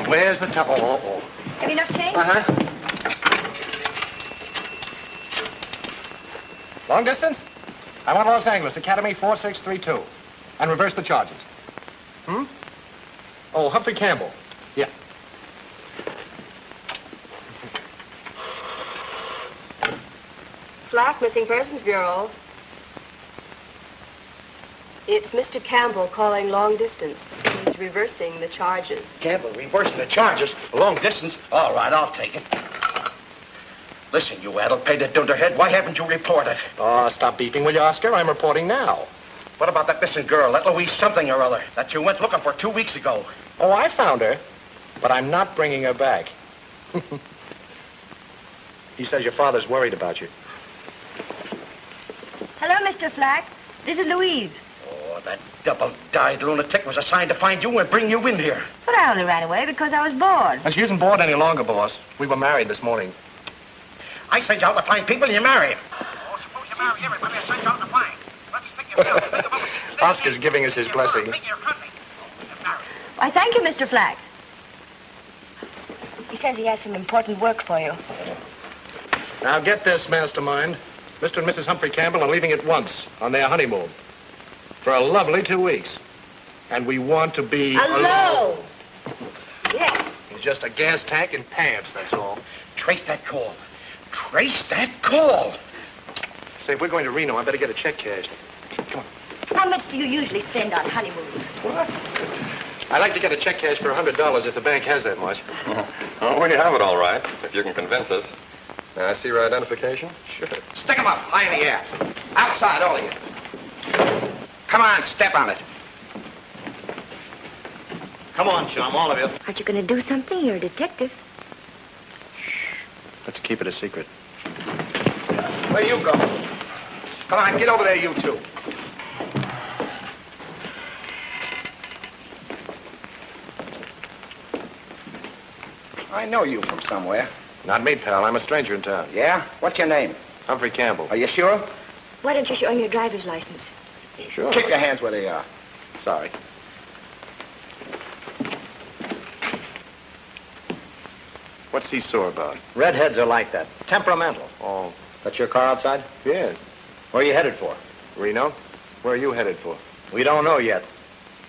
Where's the oh. Have you enough change? Uh-huh. Long distance? I want Los Angeles, Academy 4632. And reverse the charges. Oh, Humphrey Campbell. Yeah. Flack, Missing Persons Bureau. It's Mr. Campbell calling long distance. He's reversing the charges. Campbell, reversing the charges? Long distance? All right, I'll take it. Listen, you addle-pated dunderhead, why haven't you reported? Oh, stop beeping, will you, Oscar? I'm reporting now. What about that missing girl, that Louise something or other, that you went looking for 2 weeks ago? Oh, I found her, but I'm not bringing her back. He says your father's worried about you. Hello, Mr. Flack. This is Louise. Oh, that double-dyed lunatic was assigned to find you and bring you in here. But I only ran away because I was bored. And she isn't bored any longer, boss. We were married this morning. I sent you out to find people and you marry them. Oh, suppose you marry everybody I sent you out to find. Let's think yourself. Oscar's giving us his blessing. Why, thank you, Mr. Flack. He says he has some important work for you. Now get this, mastermind. Mr. and Mrs. Humphrey Campbell are leaving at once on their honeymoon. For a lovely 2 weeks. And we want to be alone. Yes. It's just a gas tank and pants, that's all. Trace that call. Trace that call. Say, if we're going to Reno, I better get a check cashed. Come on. How much do you usually spend on honeymoons? What? I'd like to get a check cash for $100 if the bank has that much. Oh, we have it all right, if you can convince us. Now, I see your identification? Sure. Stick 'em up, high in the air. Outside, all of you. Come on, step on it. Come on, chum, all of you. Aren't you going to do something? You're a detective. Let's keep it a secret. Where you go? Come on, get over there, you two. I know you from somewhere. Not me, pal. I'm a stranger in town. Yeah? What's your name? Humphrey Campbell. Are you sure? Why don't you show him your driver's license? Sure. Keep your hands where they are. Sorry. What's he sore about? Redheads are like that. Temperamental. Oh. That's your car outside? Yeah. Where are you headed for? Reno? Where are you headed for? We don't know yet.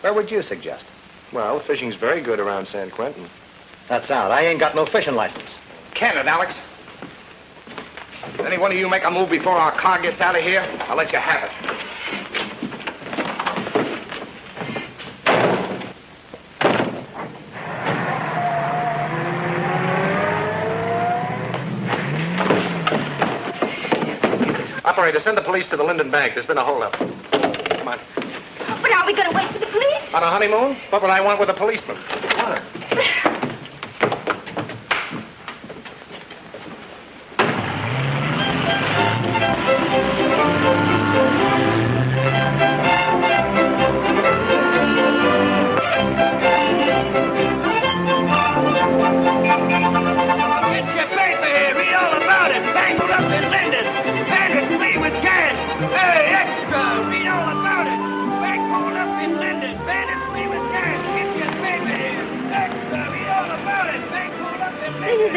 Where would you suggest? Well, fishing's very good around San Quentin. That's out. I ain't got no fishing license. Can it, Alex? Any one of you make a move before our car gets out of here, I'll let you have it. Operator, send the police to the Linden Bank. There's been a holdup. Come on. But are we going to wait for the police? On a honeymoon? What would I want with a policeman? What?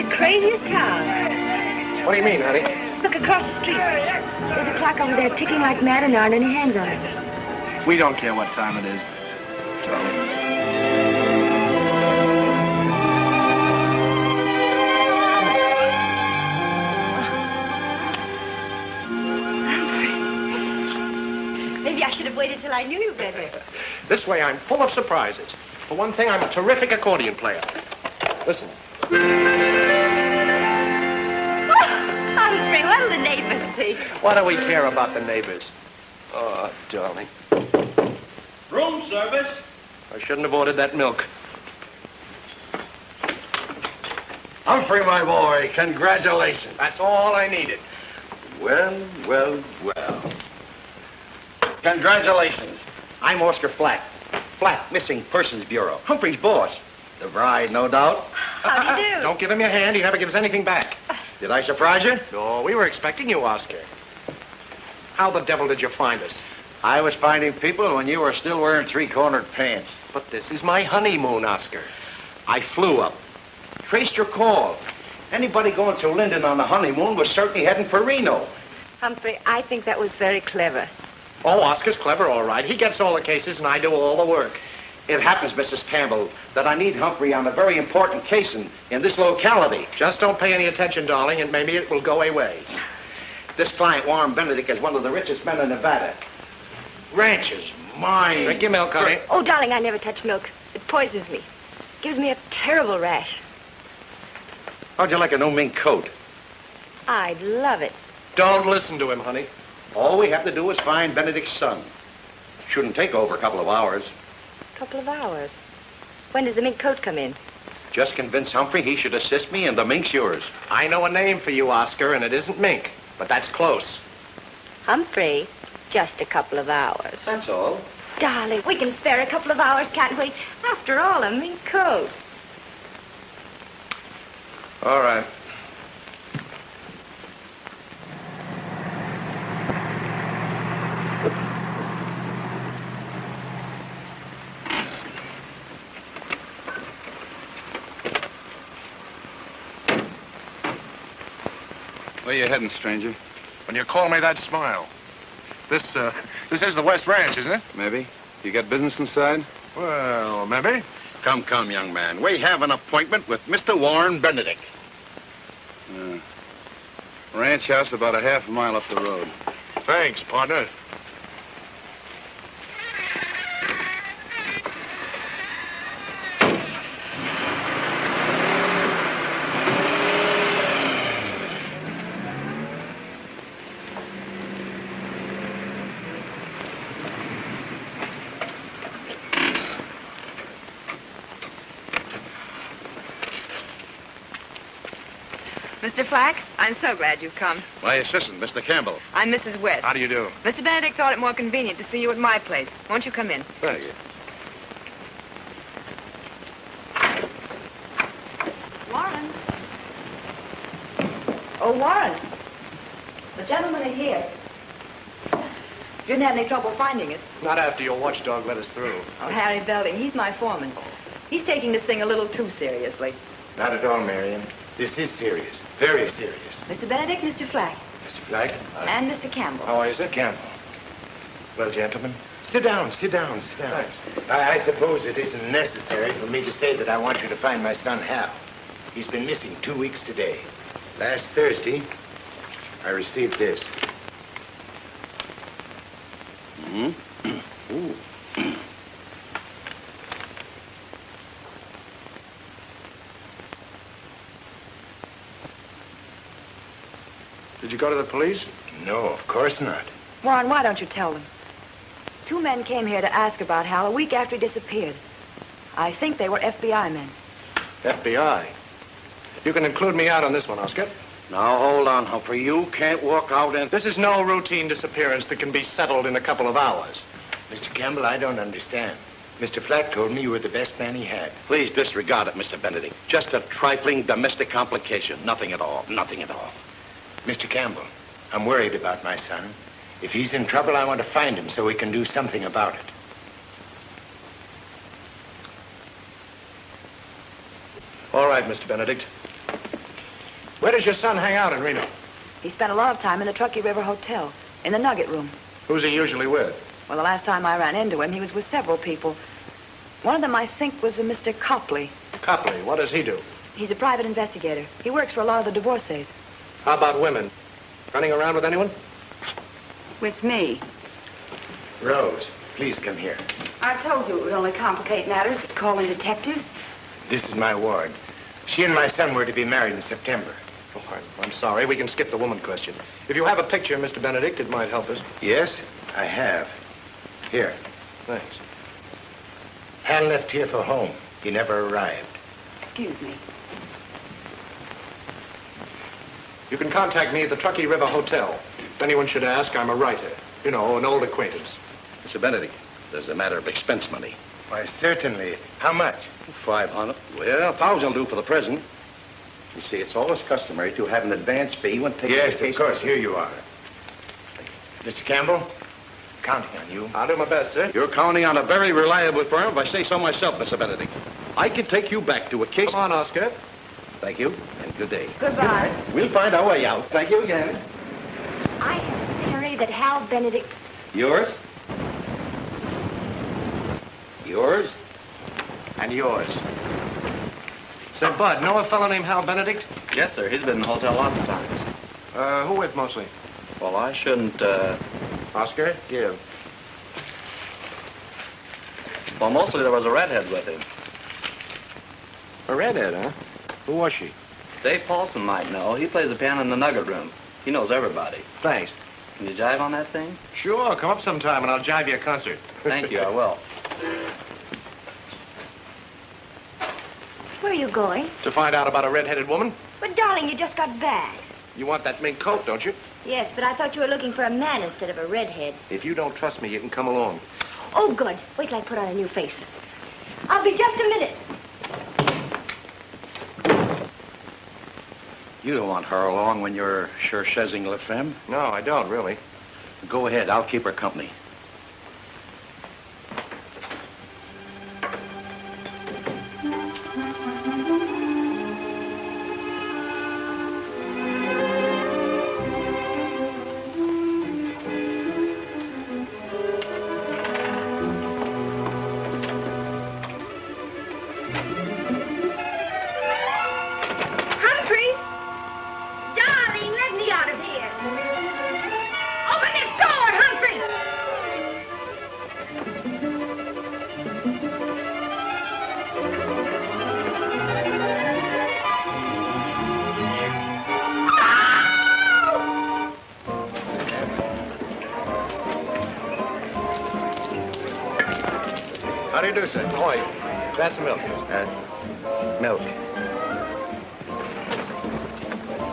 Craziest town. What do you mean, honey? Look across the street. There's a clock over there ticking like mad and there aren't any hands on it. We don't care what time it is, Charlie. Maybe I should have waited till I knew you better. This way, I'm full of surprises. For one thing, I'm a terrific accordion player. Listen. Humphrey, what'll the neighbors think? What do we care about the neighbors? Oh, darling. Room service. I shouldn't have ordered that milk. Humphrey, my boy, congratulations. That's all I needed. Well, well, well. Congratulations. I'm Oscar Flack. Flack, Missing Persons Bureau. Humphrey's boss. The bride, no doubt. How do you do? Don't give him your hand. He never gives anything back. Did I surprise you? No, we were expecting you, Oscar. How the devil did you find us? I was finding people when you were still wearing three-cornered pants. But this is my honeymoon, Oscar. I flew up. Traced your call. Anybody going to Linden on the honeymoon was certainly heading for Reno. Humphrey, I think that was very clever. Oh, Oscar's clever, all right. He gets all the cases and I do all the work. It happens, Mrs. Campbell, that I need Humphrey on a very important case in this locality. Just don't pay any attention, darling, and maybe it will go away. This client, Warren Benedict, is one of the richest men in Nevada. Ranches, mines. Drink your milk, honey. Oh, darling, I never touch milk. It poisons me. Gives me a terrible rash. How'd you like a no mink coat? I'd love it. Don't listen to him, honey. All we have to do is find Benedict's son. Shouldn't take over a couple of hours. Couple of hours. When does the mink coat come in? Just convince Humphrey he should assist me, and the mink's yours. I know a name for you, Oscar, and it isn't mink, but that's close. Humphrey, just a couple of hours. That's all. Darling, we can spare a couple of hours, can't we? After all, a mink coat. All right. Where you heading, stranger? When you call me that, smile. This is the West Ranch, isn't it? Maybe. You got business inside? Well, maybe. Come, young man. We have an appointment with Mr. Warren Benedict. Ranch house about a half a mile up the road. Thanks, partner. Mr. Flack, I'm so glad you've come. My assistant, Mr. Campbell. I'm Mrs. West. How do you do? Mr. Benedict thought it more convenient to see you at my place. Won't you come in? Thank you. Warren. Oh, Warren. The gentlemen are here. You didn't have any trouble finding us. Not after your watchdog let us through. Oh, Harry Belding, he's my foreman. He's taking this thing a little too seriously. Not at all, Marion. This is serious. Very serious. Mr. Benedict, Mr. Flack, Mr. Flack? and Mr. Campbell. How is it? Campbell. Well, gentlemen, sit down. Thanks. I suppose it isn't necessary for me to say that I want you to find my son, Hal. He's been missing 2 weeks today. Last Thursday, I received this. Ooh. Did you go to the police? No, of course not. Warren, why don't you tell them? 2 men came here to ask about Hal a week after he disappeared. I think they were FBI men. FBI. You can include me out on this one, Oscar. Now, hold on, Humphrey. You can't walk out and... This is no routine disappearance that can be settled in a couple of hours. Mr. Campbell, I don't understand. Mr. Flack told me you were the best man he had. Please disregard it, Mr. Benedict. Just a trifling domestic complication. Nothing at all. Nothing at all. Mr. Campbell, I'm worried about my son. If he's in trouble, I want to find him so we can do something about it. All right, Mr. Benedict. Where does your son hang out in Reno? He spent a lot of time in the Truckee River Hotel, in the Nugget Room. Who's he usually with? Well, the last time I ran into him, he was with several people. One of them, I think, was a Mr. Copley. Copley. What does he do? He's a private investigator. He works for a lot of the divorcees. How about women? Running around with anyone? With me. Rose, please come here. I told you it would only complicate matters to call in detectives. This is my ward. She and my son were to be married in September. Oh, I'm sorry. We can skip the woman question. If you have a picture, Mr. Benedict, it might help us. Yes, I have. Here. Thanks. Hal left here for home. He never arrived. Excuse me. You can contact me at the Truckee River Hotel. If anyone should ask, I'm a writer. You know, an old acquaintance. Mr. Benedict, there's a matter of expense money. Why, certainly. How much? 500. Well, 1,000 will do for the present. You see, it's always customary to have an advance fee when taking Yes, the case. of course. Here you are. Mr. Campbell, counting on you. I'll do my best, sir. You're counting on a very reliable firm, if I say so myself, Mr. Benedict. I can take you back to a case... Come on, Oscar. Thank you, and good day. Goodbye. We'll find our way out. Thank you again. I have a theory that Hal Benedict... Yours? Yours? And yours. Say, Bud, know a fellow named Hal Benedict? Yes, sir. He's been in the hotel lots of times. Who with mostly? Well, I shouldn't, Oscar, give. Well, mostly there was a redhead with him. A redhead, huh? Who was she? Dave Paulson might know. He plays the piano in the nugget room. He knows everybody. Thanks. Can you jive on that thing? Sure, come up sometime and I'll jive you a concert. Thank you, I will. Where are you going? To find out about a red-headed woman? But, darling, you just got back. You want that mink coat, don't you? Yes, but I thought you were looking for a man instead of a redhead. If you don't trust me, you can come along. Oh, good. Wait till I put on a new face. I'll be just a minute. You don't want her along when you're cherchezing la femme. No, I don't, really. Go ahead. I'll keep her company. Humphrey! Darling, let me out of here. Open this door, Humphrey! How do you do, sir? Ahoy. Glass of milk. Milk.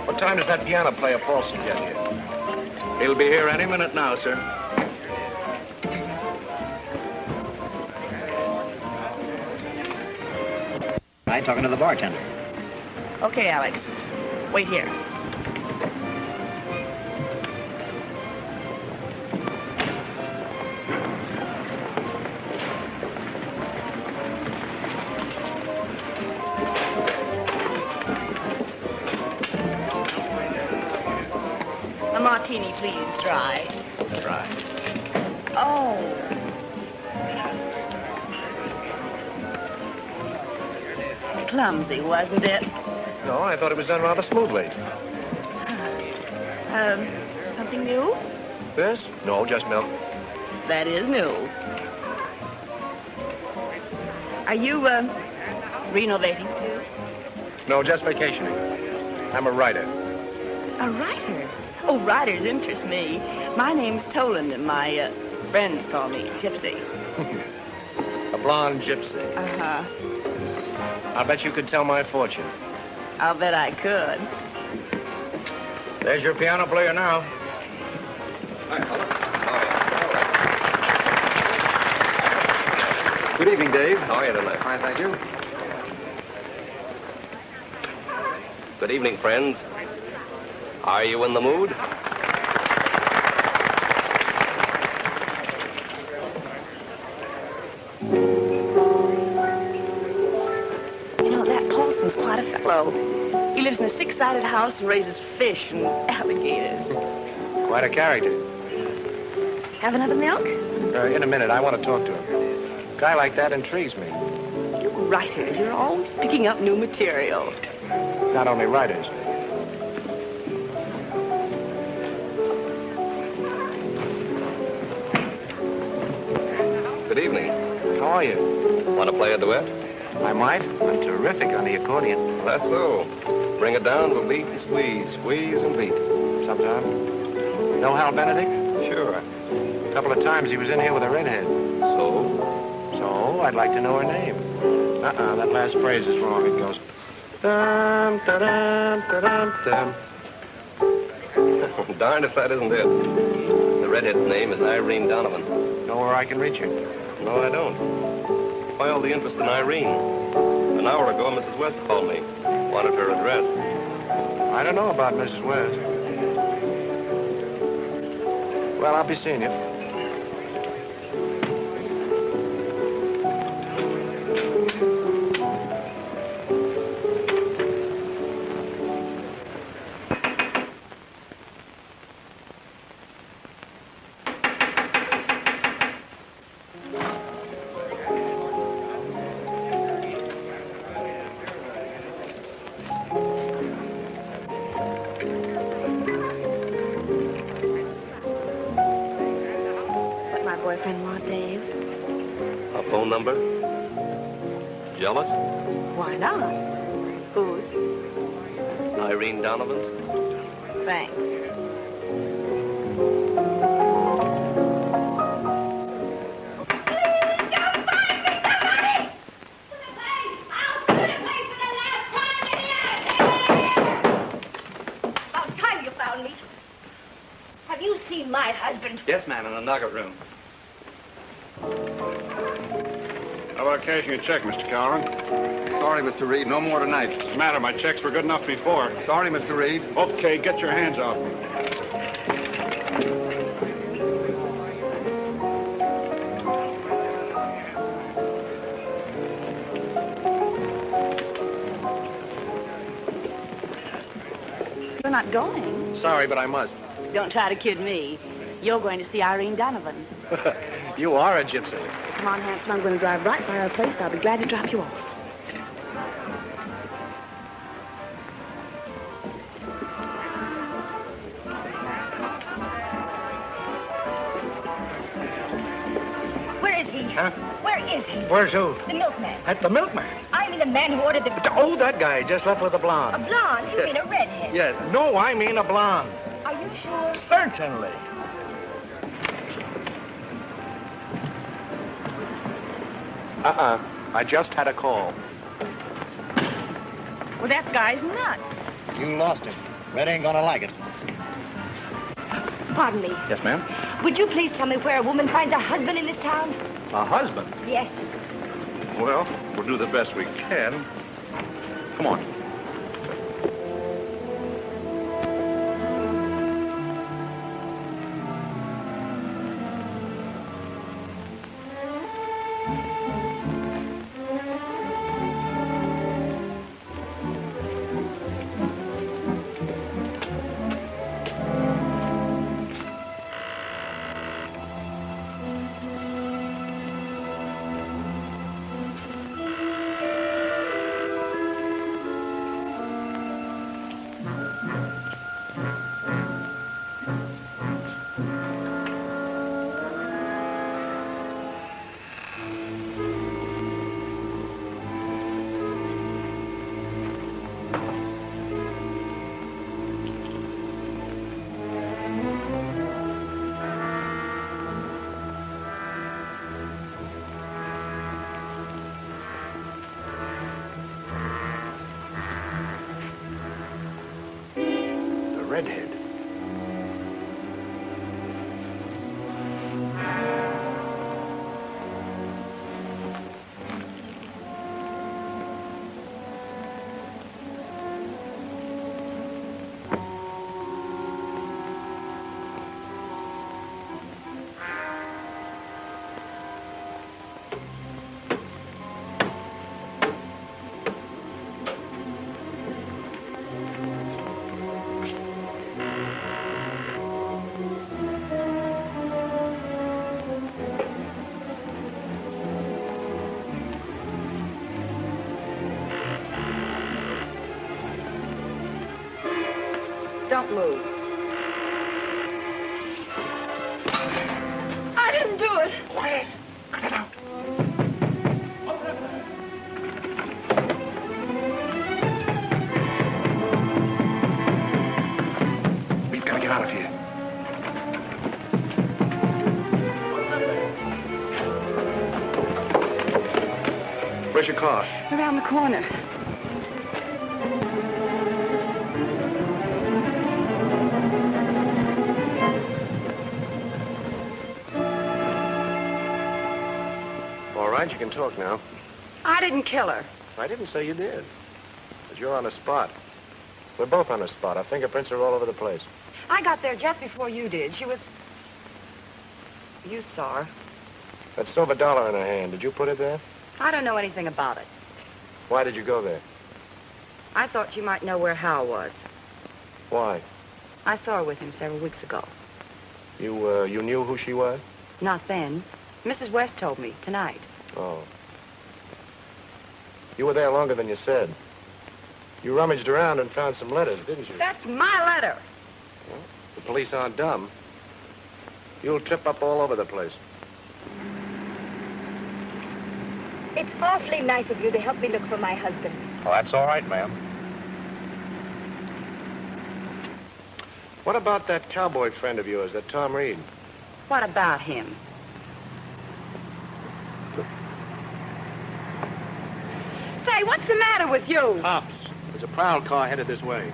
What time does that piano player Paulson get here? He'll be here any minute now, sir. I'm talking to the bartender. Okay, Alex. Wait here. A martini, please, dry. Try. Oh. Clumsy, wasn't it? No, I thought it was done rather smoothly. Something new? This? No, just milk. That is new. Are you, renovating too? No, just vacationing. I'm a writer. A writer? Oh, writers interest me. My name's Toland, and my, friends call me Gypsy. A blonde gypsy. Uh-huh. I'll bet you could tell my fortune. I'll bet I could. There's your piano player now. Hi, fella. Good evening, Dave. How are you tonight? Fine, thank you. Good evening, friends. Are you in the mood? You know, that Paulson's quite a fellow. He lives in a six-sided house and raises fish and alligators. Quite a character. Have another milk? In a minute, I want to talk to him. A guy like that intrigues me. You writers, you're always picking up new material. Not only writers. Good evening. How are you? Want to play a duet? I might. I'm terrific on the accordion. That's so. Bring it down to a beat and squeeze. Squeeze and beat. Sometime. Know Hal Benedict? Sure. A couple of times he was in here with a redhead. So? So, I'd like to know her name. That last phrase is wrong. It goes... Dum, da-dum, da-dum, dum. Darned if that isn't it. The redhead's name is Irene Donovan. Know where I can reach her? No, I don't. Why all the interest in Irene? An hour ago, Mrs. West called me. Wanted her address. I don't know about Mrs. West. Well, I'll be seeing you. boyfriend want, Dave? A phone number? Jealous? Why not? Whose? Irene Donovan's? Thanks. Have you seen my husband? Yes, ma'am, in the nugget room. How about cashing a check, Mr. Calhoun? Sorry, Mr. Reed. No more tonight. What's the matter? My checks were good enough before. Sorry, Mr. Reed. Okay, get your hands off me. You're not going. Sorry, but I must. Don't try to kid me. You're going to see Irene Donovan. You are a gypsy. Come on, handsome. I'm going to drive right by our place. I'll be glad to drop you off. Where is he? Huh? Where is he? Where's who? The milkman. At the milkman. I mean the man who ordered the... Oh, that guy just left with a A blonde. blonde? You mean a redhead? Yeah. No, I mean a blonde. Are you sure? Certainly. I just had a call. Well, that guy's nuts. You lost him. Red ain't gonna like it. Pardon me. Yes, ma'am? Would you please tell me where a woman finds a husband in this town? A husband? Yes. Well, we'll do the best we can. Come on. Redhead. Don't move. I didn't do it. Quiet. Cut it out. We've got to get out of here. Where's your car? Around the corner. All right, you can talk now. I didn't kill her. I didn't say you did. But you're on the spot. We're both on the spot. Our fingerprints are all over the place. I got there just before you did. She was... You saw her. That silver dollar in her hand, did you put it there? I don't know anything about it. Why did you go there? I thought you might know where Hal was. Why? I saw her with him several weeks ago. You knew who she was? Not then. Mrs. West told me tonight. Oh. You were there longer than you said. You rummaged around and found some letters, didn't you? That's my letter. Well, the police aren't dumb. You'll trip up all over the place. It's awfully nice of you to help me look for my husband. Oh, that's all right, ma'am. What about that cowboy friend of yours, that Tom Reed? What about him? Say, what's the matter with you? Pops, there's a prowl car headed this way.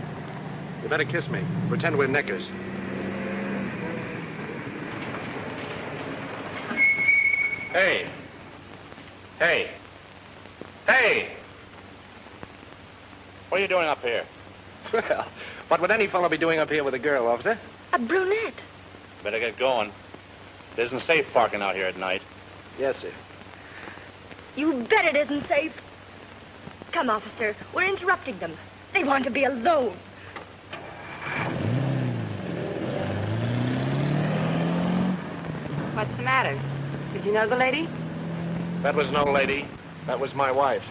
You better kiss me. Pretend we're knickers. Hey. Hey. Hey! What are you doing up here? Well, what would any fellow be doing up here with a girl, officer? A brunette. Better get going. It isn't safe parking out here at night. Yes, sir. You bet it isn't safe. Come, officer. We're interrupting them. They want to be alone. What's the matter? Did you know the lady? That was no lady. That was my wife.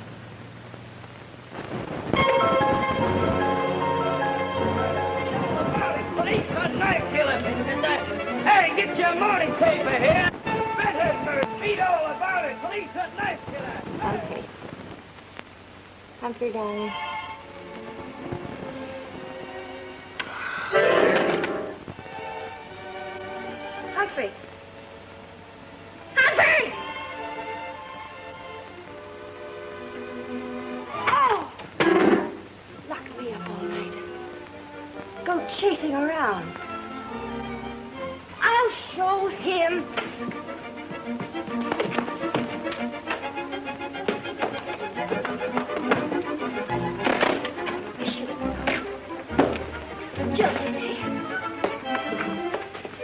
Police got knife killer, Hey, get your morning paper here. Redhead read all about it. Police got knife killer. Humphrey. Humphrey, darling. Humphrey. Humphrey! Oh! Locked me up all night. Go chasing around. I'll show him. Jilted me.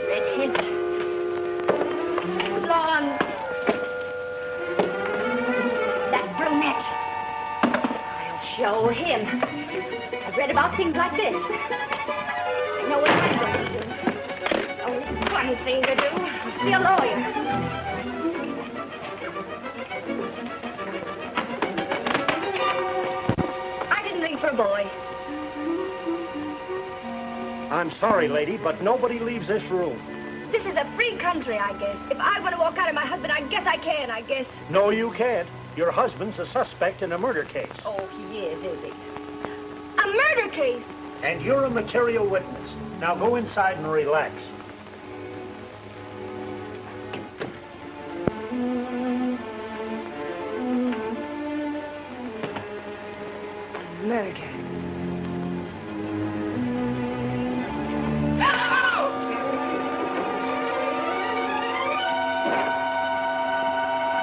Redhead. Blonde. That brunette. I'll show him. I've read about things like this. I know what I'm going to do. Only one thing to do. Be a lawyer. I didn't ring for a boy. I'm sorry, lady, but nobody leaves this room. This is a free country, I guess. If I want to walk out of my husband, I guess I can, I guess. No, you can't. Your husband's a suspect in a murder case. Oh, he is he? A murder case? And you're a material witness. Now go inside and relax. Murder.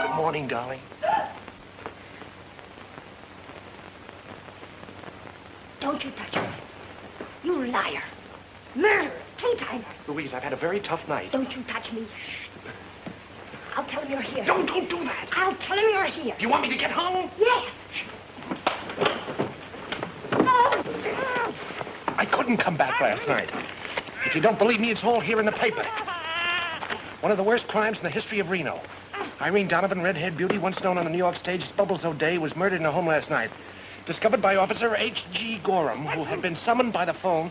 Good morning, darling. Don't you touch me. You liar. Murderer. Two-timer. Louise, I've had a very tough night. Don't you touch me. I'll tell him you're here. Don't do that. I'll tell him you're here. Do you want me to get home? Yes. I couldn't come back last night. If you don't believe me, it's all here in the paper. One of the worst crimes in the history of Reno. Irene Donovan, redhead beauty, once known on the New York stage as Bubbles O'Day, was murdered in her home last night. Discovered by Officer H.G. Gorham, who had been summoned by phone,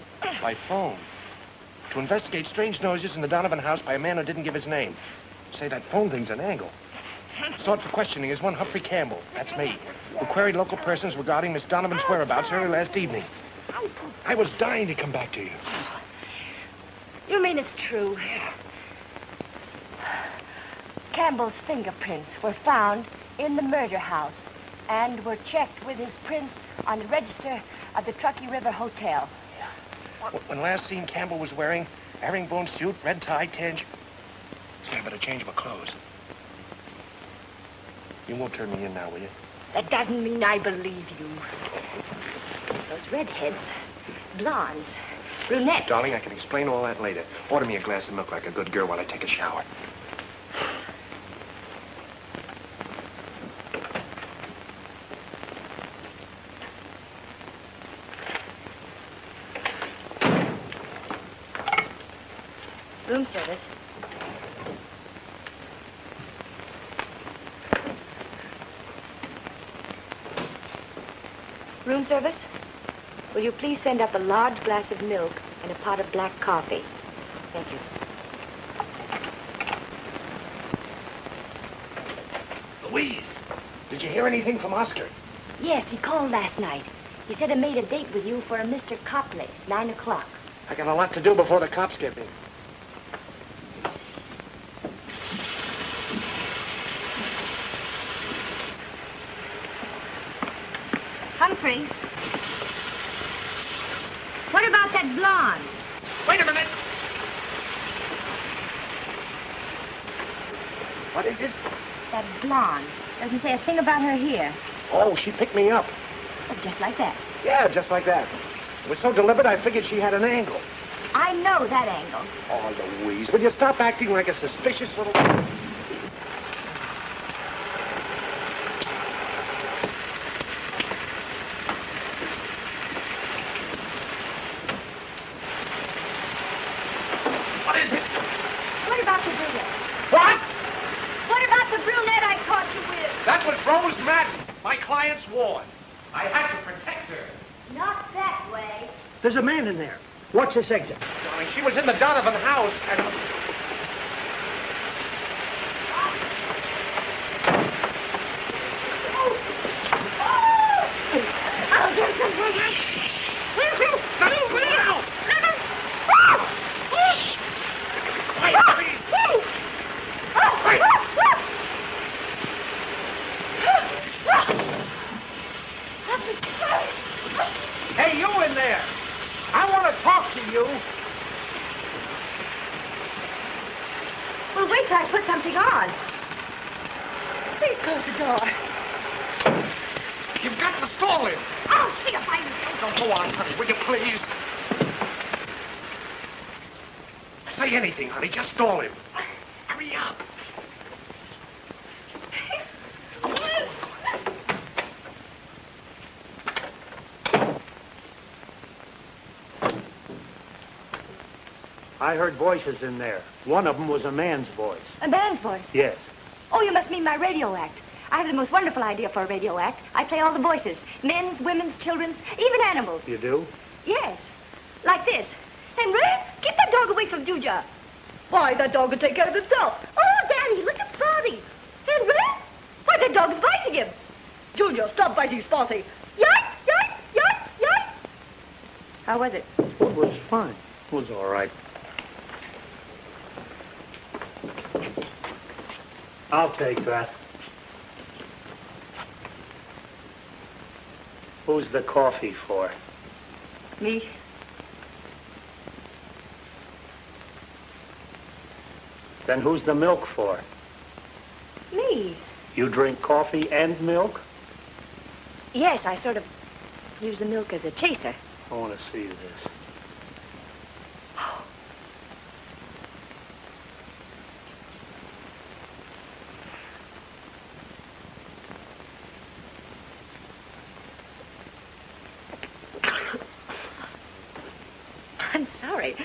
to investigate strange noises in the Donovan house by a man who didn't give his name. Say, that phone thing's an angle. Sought for questioning is one Humphrey Campbell, that's me, who queried local persons regarding Miss Donovan's whereabouts early last evening. I was dying to come back to you. You mean it's true? Campbell's fingerprints were found in the murder house and were checked with his prints on the register of the Truckee River Hotel. When last seen, Campbell was wearing herringbone suit, red tie, tinge. Say, I better change my clothes. You won't turn me in now, will you? That doesn't mean I believe you. Those redheads, blondes, brunettes. Darling, I can explain all that later. Order me a glass of milk like a good girl while I take a shower. Room service. Room service? Will you please send up a large glass of milk and a pot of black coffee? Thank you. Louise, Did you hear anything from Oscar? Yes, he called last night. He said he made a date with you for a Mr. Copley, 9 o'clock. I got a lot to do before the cops get me. Humphrey. What about that blonde? Wait a minute. What is it? That blonde. Doesn't say a thing about her here. Oh, she picked me up. Oh, just like that. Yeah, just like that. It was so deliberate, I figured she had an angle. I know that angle. Oh, Louise, will you stop acting like a suspicious little... What is it? What about the brunette? What? What about the brunette I caught you with? That was Rose Madden, my client's ward. I had to protect her. Not that way. There's a man in there. Watch this exit. Darling, she was in the Donovan house and... I'll get some for you. Quiet, please. Quiet. Hey, you in there. I want to talk to you. Well, wait till I put something on. Please close the door. You've got to stall him. I'll see if I can... Don't go on, honey, will you please? Say anything, honey. Just stall him. Hurry up. I heard voices in there. One of them was a man's voice. A man's voice? Yes. Oh, you must mean my radio act. I have the most wonderful idea for a radio act. I play all the voices. Men's, women's, children's, even animals. You do? Yes. Like this. Henry, get that dog away from Juja. Why, that dog will take care of himself. Oh, Daddy, look at Spotty. Henry, why, that dog is biting him. Julia, stop biting Spotty. Yoink, yoink, yoink, yoink. How was it? It was fine. It was all right. I'll take that. Who's the coffee for? Me. Then who's the milk for? Me. You drink coffee and milk? Yes, I sort of use the milk as a chaser. I want to see this. I'm sorry.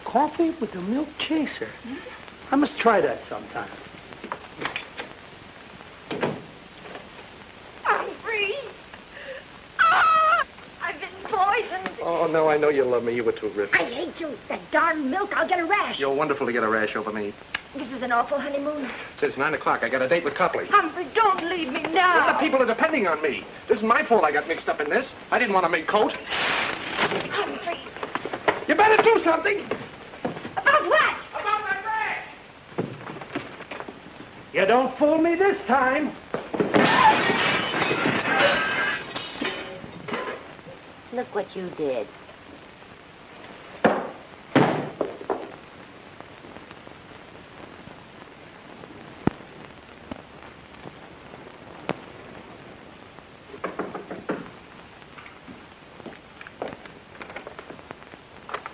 Coffee with a milk chaser. I must try that sometime. Humphrey! Ah! I've been poisoned. Oh, no, I know you love me. You were too rich. I hate you. That darn milk, I'll get a rash. You're wonderful to get a rash over me. This is an awful honeymoon. It's 9 o'clock. I got a date with Copley. Humphrey, don't leave me now. The people are depending on me. This is my fault I got mixed up in this. I didn't want to make coat. Humphrey. You better do something. About what? About that rash. You don't fool me this time. Look what you did.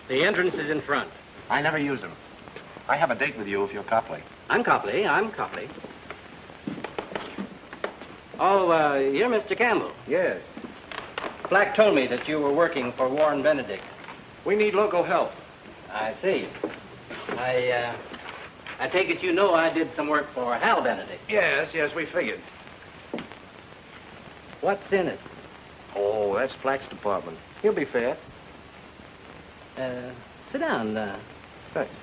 The entrance is in front. I never use them. I have a date with you if you're Copley. I'm Copley. Oh, you're Mr. Campbell. Yes. Black told me that you were working for Warren Benedict. We need local help. I see. I take it you know I did some work for Hal Benedict. Yes, we figured. What's in it? Oh, that's Flack's department. He'll be fair. Sit down. Thanks.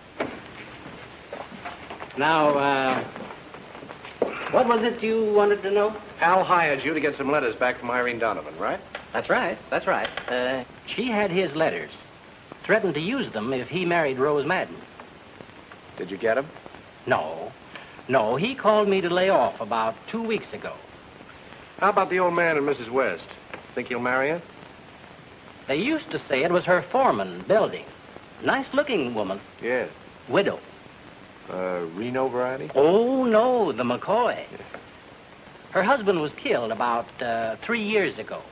Now, what was it you wanted to know? Hal hired you to get some letters back from Irene Donovan, right? That's right. That's right. She had his letters. Threatened to use them if he married Rose Madden. Did you get them? No. No, he called me to lay off about 2 weeks ago. How about the old man and Mrs. West? Think he'll marry her? They used to say it was her foreman building. Nice-looking woman. Yeah. Widow. Reno variety? Oh, no, the McCoy. Her husband was killed about 3 years ago.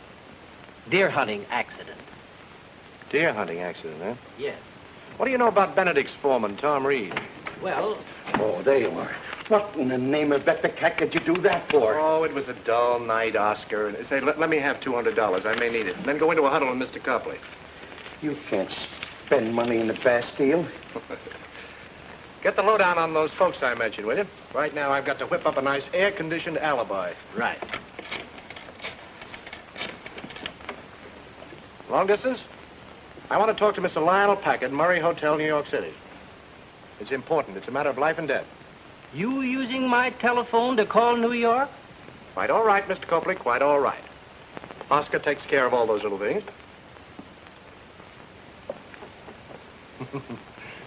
Deer hunting accident. Deer hunting accident, huh? Yes. What do you know about Benedict's foreman, Tom Reed? Well... Oh, there you are. What in the name of Beth the Cat did you do that for? Oh, it was a dull night, Oscar. And say, let me have $200. I may need it. Then go into a huddle with Mr. Copley. You can't spend money in the Bastille. Get the lowdown on those folks I mentioned, will you? Right now, I've got to whip up a nice air-conditioned alibi. Right. Long distance? I want to talk to Mr. Lionel Packard, Murray Hotel, New York City. It's important. It's a matter of life and death. You using my telephone to call New York? Quite all right, Mr. Copley, quite all right. Oscar takes care of all those little things.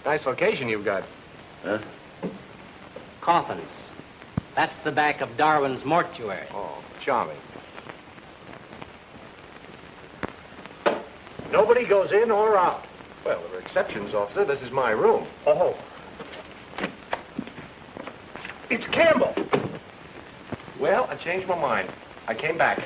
Nice location you've got. Huh? Coffins. That's the back of Darwin's mortuary. Oh, charming. Nobody goes in or out. Well, there are exceptions, officer. This is my room. Oh. It's Campbell. Well, I changed my mind. I came back.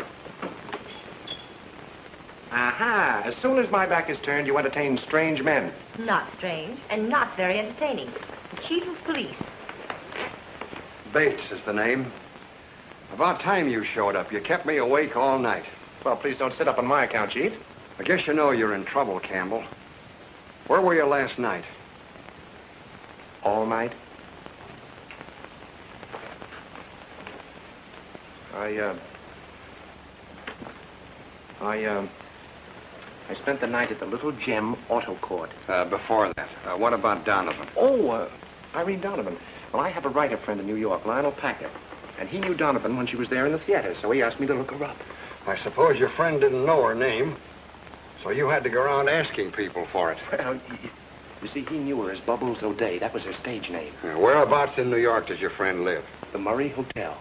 Aha! As soon as my back is turned, you entertain strange men. Not strange, and not very entertaining. The chief of police. Bates is the name. About time you showed up. You kept me awake all night. Well, please don't sit up on my account, Chief. I guess you know you're in trouble, Campbell. Where were you last night? All night? I spent the night at the Little Gem Auto Court. Before that, what about Donovan? Oh, Irene Donovan. Well, I have a writer friend in New York, Lionel Packard. And he knew Donovan when she was there in the theater, so he asked me to look her up. I suppose your friend didn't know her name, so you had to go around asking people for it. Well, you see, he knew her as Bubbles O'Day. That was her stage name. Whereabouts in New York does your friend live? The Murray Hotel.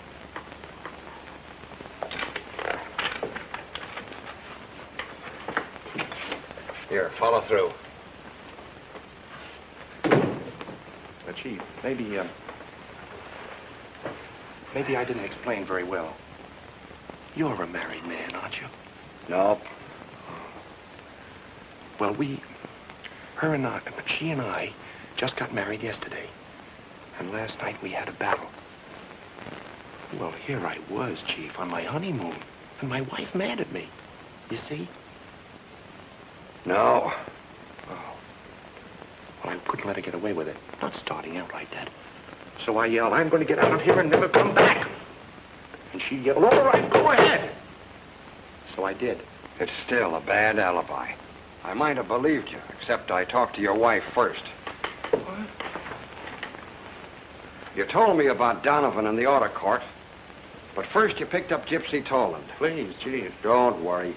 Here, follow through. Chief, maybe I didn't explain very well. You're a married man, aren't you? Nope. Well, she and I just got married yesterday. And last night we had a battle. Well, here I was, Chief, on my honeymoon. And my wife mad at me. You see? No. Oh. Well, I couldn't let her get away with it. Not starting out like that. So I yelled, I'm going to get out of here and never come back. And she yelled, all right, go ahead. So I did. It's still a bad alibi. I might have believed you, except I talked to your wife first. What? You told me about Donovan in the auto court, but first you picked up Gypsy Toland. Please, Chief. Don't worry.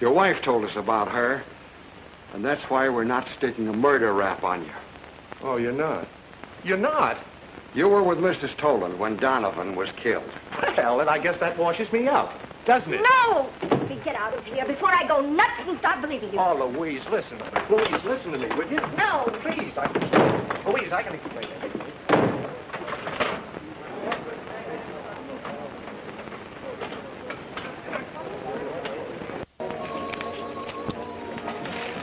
Your wife told us about her, and that's why we're not sticking a murder rap on you. Oh, you're not? You're not? You were with Mrs. Toland when Donovan was killed. Well, then I guess that washes me out, doesn't it? No! Get out of here before I go nuts and start believing you. Oh, Louise, listen to me. Louise, listen to me, would you? No. Please, Louise, I can explain everything.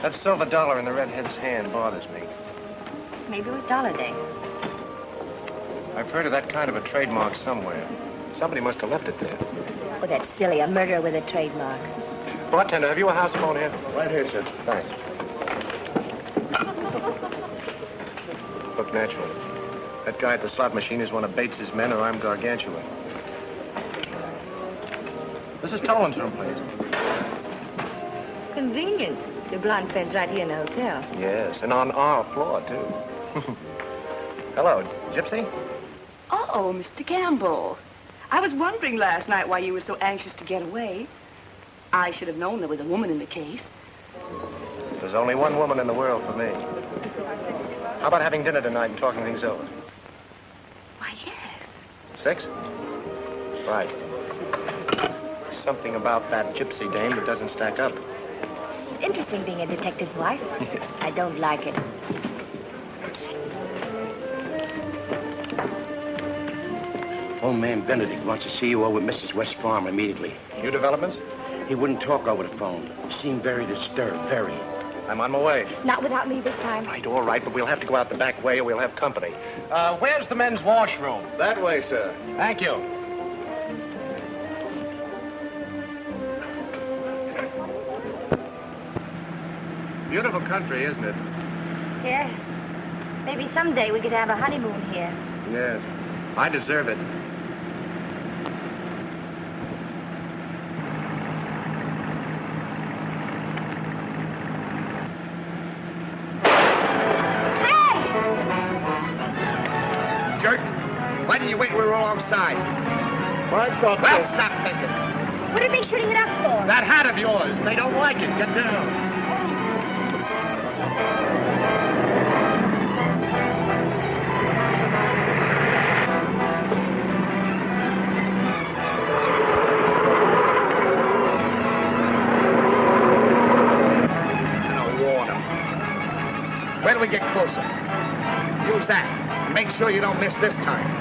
That silver dollar in the redhead's hand bothers me. Maybe it was Dollar Day. I've heard of that kind of a trademark somewhere. Somebody must have left it there. Oh, that's silly. A murderer with a trademark. Bartender, have you a house phone here? Right here, sir. Thanks. Look, naturally. That guy at the slot machine is one of Bates's men, or I'm gargantuan. This is Toland's room, please. convenient. The blonde friend's right here in the hotel. Yes, and on our floor, too. Hello, Gypsy. Oh, Mr. Campbell. I was wondering last night why you were so anxious to get away. I should have known there was a woman in the case. There's only one woman in the world for me. How about having dinner tonight and talking things over? Why, yes. 6? Right. Something about that gypsy dame that doesn't stack up. It's interesting being a detective's wife. I don't like it. Old man Benedict wants to see you over at Mrs. West's farm immediately. New developments? He wouldn't talk over the phone. He seemed very disturbed, very. I'm on my way. Not without me this time. Right, all right, but we'll have to go out the back way or we'll have company. Where's the men's washroom? That way, sir. Thank you. Beautiful country, isn't it? Yes. Maybe someday we could have a honeymoon here. Yes. I deserve it. Jerk, why didn't you wait till we were alongside? Well, I thought... Well, stop thinking. What are they shooting at us for? That hat of yours. They don't like it. Get down. Wait till we get closer. Use that. Make sure you don't miss this time.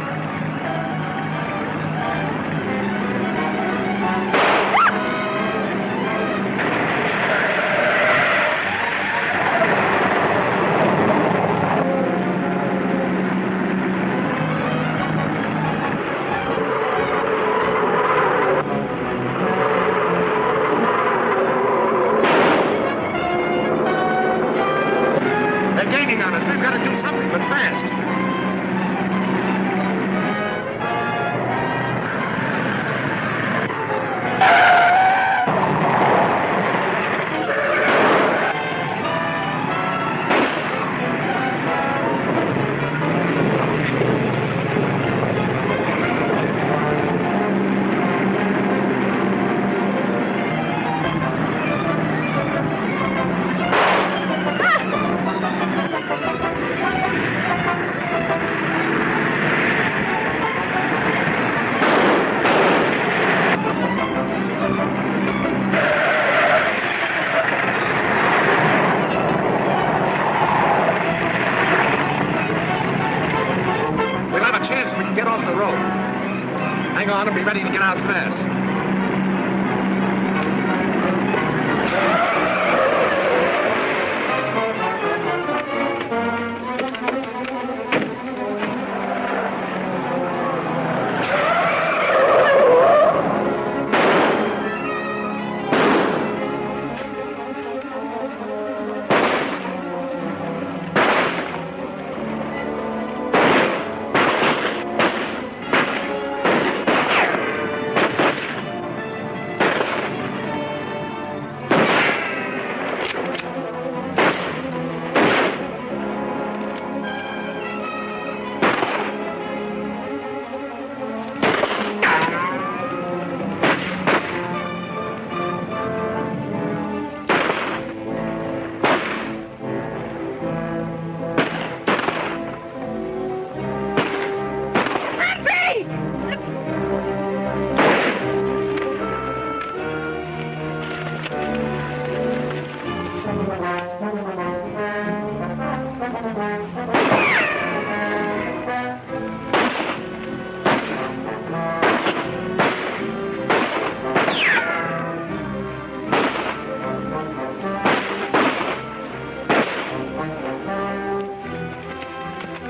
Ready to get out fast.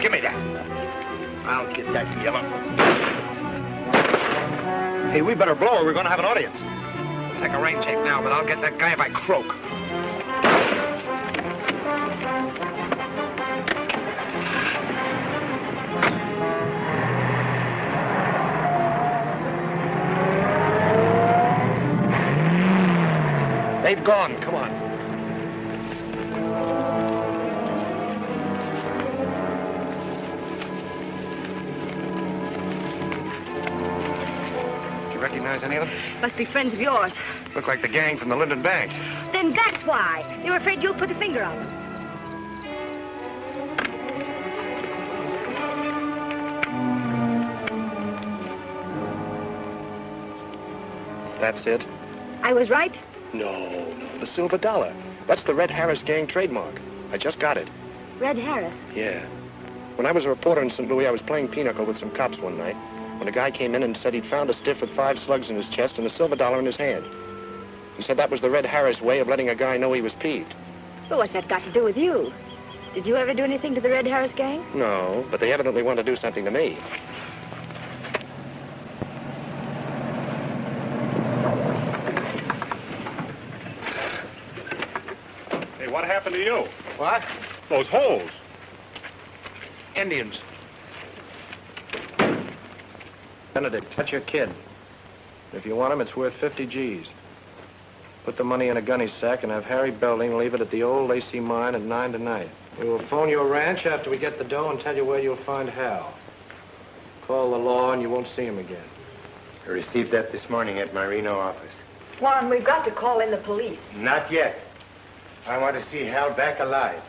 Give me that. I'll get that yellow. Hey, we better blow or we're going to have an audience. We'll take a rain check now, but I'll get that guy if I croak. They've gone. Come on. recognize any of them? Must be friends of yours. Look like the gang from the Linden Bank. Then that's why. They were afraid you'll put the finger on them. That's it? I was right? No, the silver dollar. That's the Red Harris gang trademark. I just got it. Red Harris? Yeah. When I was a reporter in St. Louis, I was playing pinochle with some cops one night when a guy came in and said he'd found a stiff with 5 slugs in his chest and a silver dollar in his hand. He said that was the Red Harris way of letting a guy know he was peeved. But what's that got to do with you? Did you ever do anything to the Red Harris gang? No, but they evidently want to do something to me. Hey, what happened to you? What? Those holes. Indians. Benedict, that's your kid. If you want him, it's worth 50 G's. Put the money in a gunny sack and have Harry Belding leave it at the old Lacey mine at 9 tonight. We will phone your ranch after we get the dough and tell you where you'll find Hal. Call the law and you won't see him again. I received that this morning at my Reno office. Juan, we've got to call in the police. Not yet. I want to see Hal back alive.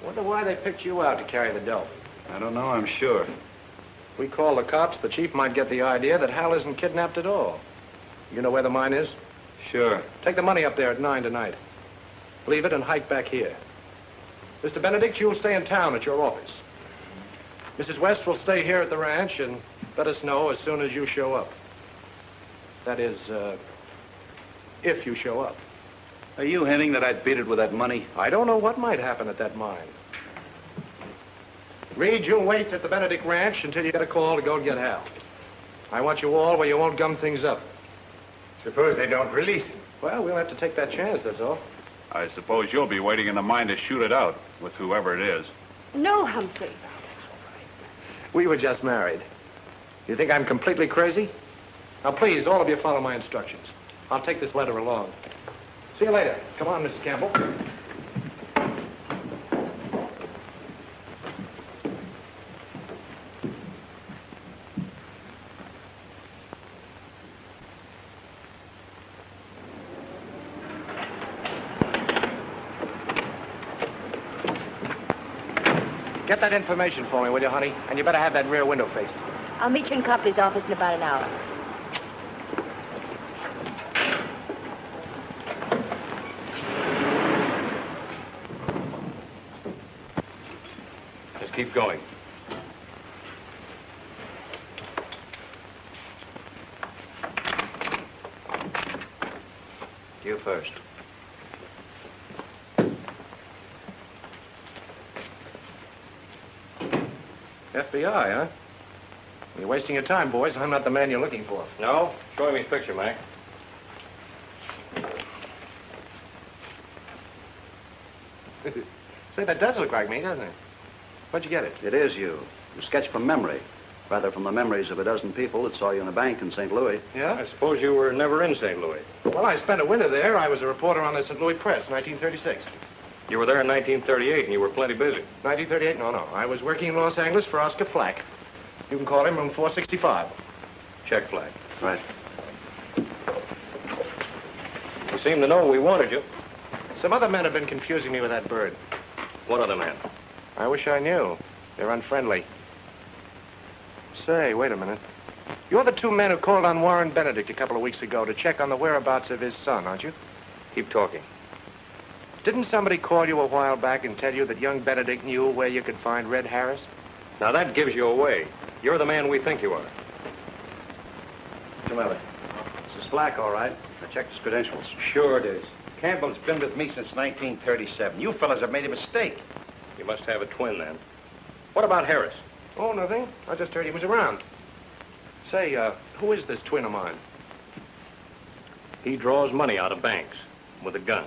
Wonder why they picked you out to carry the dough. I don't know, I'm sure. If we call the cops, the chief might get the idea that Hal isn't kidnapped at all. You know where the mine is? Sure. Take the money up there at 9 tonight. Leave it and hike back here. Mr. Benedict, you'll stay in town at your office. Mrs. West will stay here at the ranch and let us know as soon as you show up. That is, if you show up. Are you hinting that I'd beat it with that money? I don't know what might happen at that mine. Reed, you'll wait at the Benedict Ranch until you get a call to go and get Hal. I want you all where you won't gum things up. Suppose they don't release him. Well, we'll have to take that chance, that's all. I suppose you'll be waiting in the mine to shoot it out with whoever it is. No, Humphrey. We were just married. You think I'm completely crazy? Now, please, all of you follow my instructions. I'll take this letter along. See you later. Come on, Mrs. Campbell. Get that information for me, will you, honey? And you better have that rear window faced. I'll meet you in Copley's office in about an hour. Just keep going. You first. FBI, huh? You're wasting your time, boys. I'm not the man you're looking for. No? Show me his picture, Mac. Say, that does look like me, doesn't it? Where'd you get it? It is you. You sketched from memory. Rather from the memories of a dozen people that saw you in a bank in St. Louis. Yeah? I suppose you were never in St. Louis. Well, I spent a winter there. I was a reporter on the St. Louis Press, 1936. You were there in 1938, and you were plenty busy. 1938? No. I was working in Los Angeles for Oscar Flack. You can call him room 465. Check flag. Right. You seem to know we wanted you. Some other men have been confusing me with that bird. What other man? I wish I knew. They're unfriendly. Say, wait a minute. You're the two men who called on Warren Benedict a couple of weeks ago to check on the whereabouts of his son, aren't you? Keep talking. Didn't somebody call you a while back and tell you that young Benedict knew where you could find Red Harris? Now, that gives you away. You're the man we think you are. Mr. Miller. This is Flack, all right. I checked his credentials. Sure it is. Campbell's been with me since 1937. You fellas have made a mistake. You must have a twin, then. What about Harris? Oh, nothing. I just heard he was around. Say, who is this twin of mine? He draws money out of banks with a gun.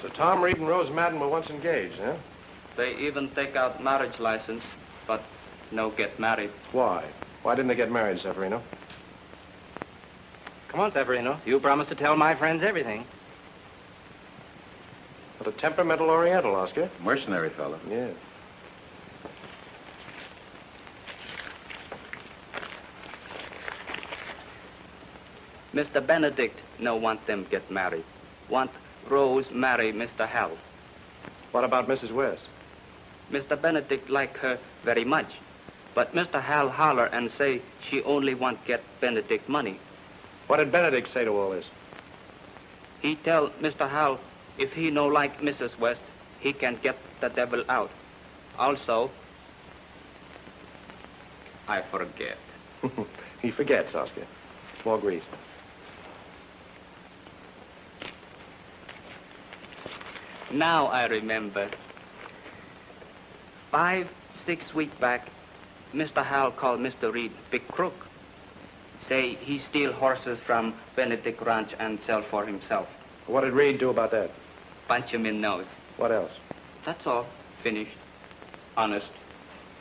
So Tom Reed and Rose Madden were once engaged, huh? They even take out marriage license, but no get married. Why? Why didn't they get married, Severino? Come on, Severino. You promised to tell my friends everything. What a temperamental Oriental, Oscar. Mercenary fellow. Yeah. Mr. Benedict no want them get married. Want Rose marry Mr. Hal. What about Mrs. West? Mr. Benedict like her very much. But Mr. Hal holler and say she only want get Benedict money. What did Benedict say to all this? He tell Mr. Hal if he no like Mrs. West, he can get the devil out. Also, I forget. He forgets, Oscar. More grease. Now I remember. 5, 6 weeks back, Mr. Hal called Mr. Reed big crook. Say he steal horses from Benedict Ranch and sell for himself. What did Reed do about that? Punch him in nose. What else? That's all. Finished. Honest.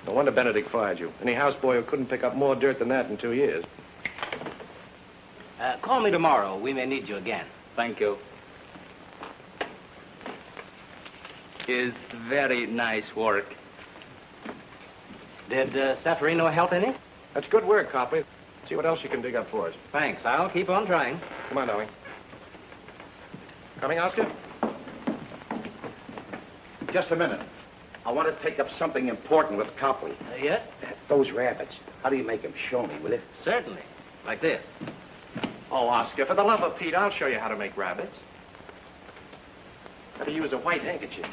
No wonder Benedict fired you. Any houseboy who couldn't pick up more dirt than that in 2 years. Call me tomorrow. We may need you again. Thank you. Is very nice work. Did Seferino help any? That's good work, Copley. See what else you can dig up for us. Thanks. I'll keep on trying. Come on, darling. Coming, Oscar? Just a minute. I want to take up something important with Copley. Yes? Those rabbits. How do you make them? Show me, will you? Certainly. Like this. Oh, Oscar, for the love of Pete, I'll show you how to make rabbits. Better use a white handkerchief.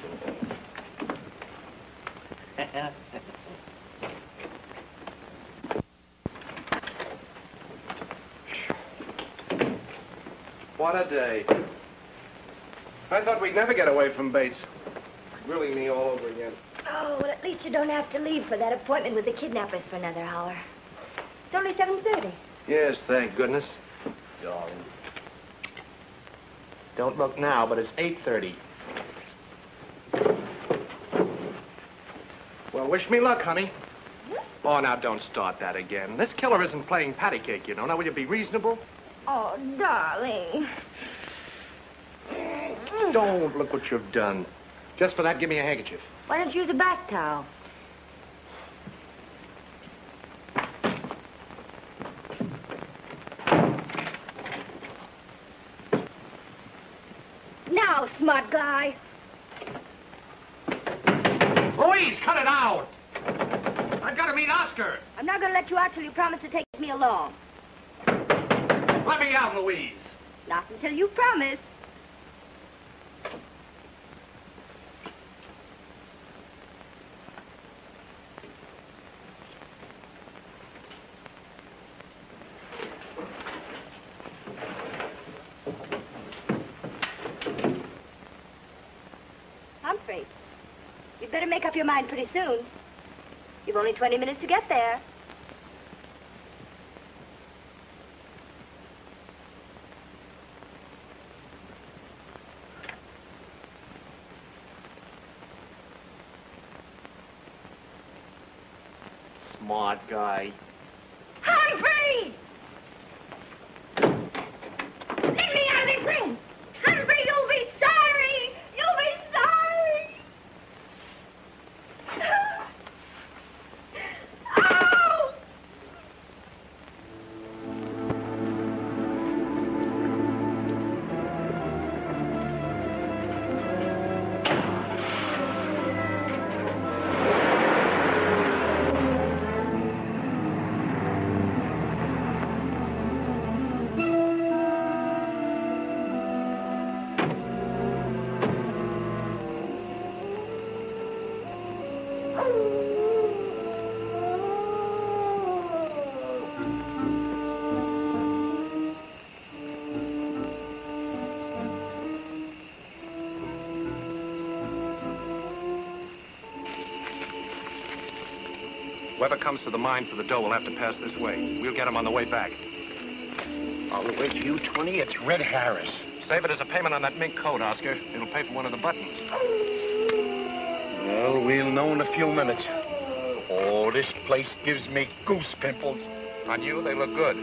What a day. I thought we'd never get away from Bates. Grilling me all over again. Oh, well, at least you don't have to leave for that appointment with the kidnappers for another hour. It's only 7:30. Yes, thank goodness. Darling. Don't look now, but it's 8:30. Well, wish me luck, honey. Oh, now, don't start that again. This killer isn't playing patty cake, you know. Now, will you be reasonable? Oh, darling. Don't. Look what you've done. Just for that, give me a handkerchief. Why don't you use a bath towel? Now, smart guy. Louise, cut it out! I've got to meet Oscar. I'm not going to let you out till you promise to take me along. Let me out, Louise. Not until you promise. Humphrey, you'd better make up your mind pretty soon. You've only 20 minutes to get there. Smart guy. Humphrey! Let me out of this room! Humphrey, you'll be sorry! You'll be sorry! Oh! Whoever comes to the mine for the dough will have to pass this way. We'll get him on the way back. I'll wait you 20. It's Red Harris. Save it as a payment on that mink coat, Oscar. It'll pay for one of the buttons. Well, we'll know in a few minutes. Oh, this place gives me goose pimples. On you, they look good.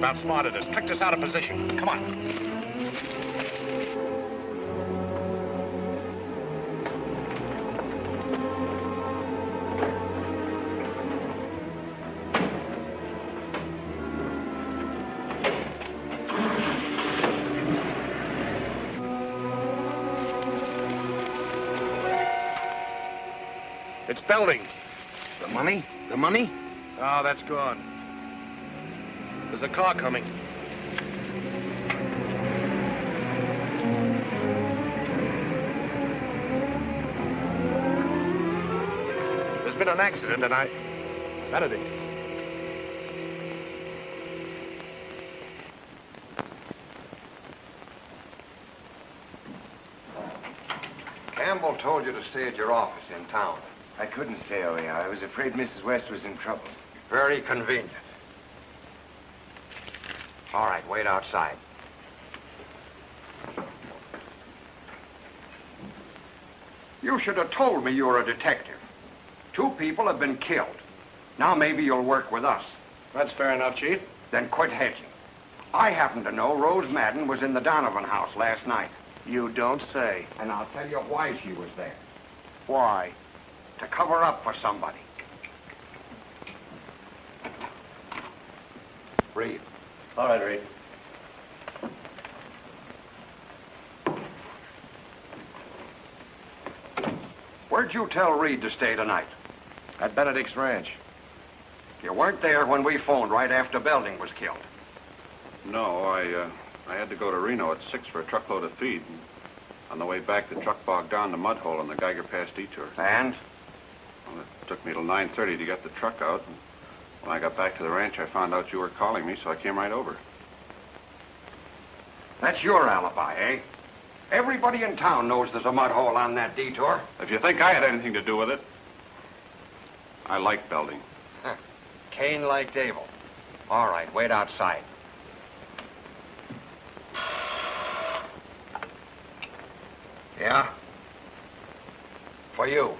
They've outsmarted us, tricked us out of position. Come on. It's Belding. The money? The money? Oh, that's gone. There's a car coming. There's been an accident, and Benedict. Campbell told you to stay at your office in town. I couldn't stay away. I was afraid Mrs. West was in trouble. Very convenient. All right, wait outside. You should have told me you were a detective. 2 people have been killed. Now maybe you'll work with us. That's fair enough, Chief. Then quit hedging. I happen to know Rose Madden was in the Donovan house last night. You don't say. And I'll tell you why she was there. Why? To cover up for somebody. Reed. All right, Reed. Where'd you tell Reed to stay tonight? At Benedict's ranch. You weren't there when we phoned right after Belding was killed. No, I had to go to Reno at 6 for a truckload of feed. And on the way back, the truck bogged down the mud hole on the Geiger Pass detour. And? Well, it took me till 9:30 to get the truck out. And when I got back to the ranch, I found out you were calling me, so I came right over. That's your alibi, eh? Everybody in town knows there's a mud hole on that detour. If you think I had anything to do with it, I like Belding. Huh. Cain liked Abel. All right, wait outside. Yeah? For you.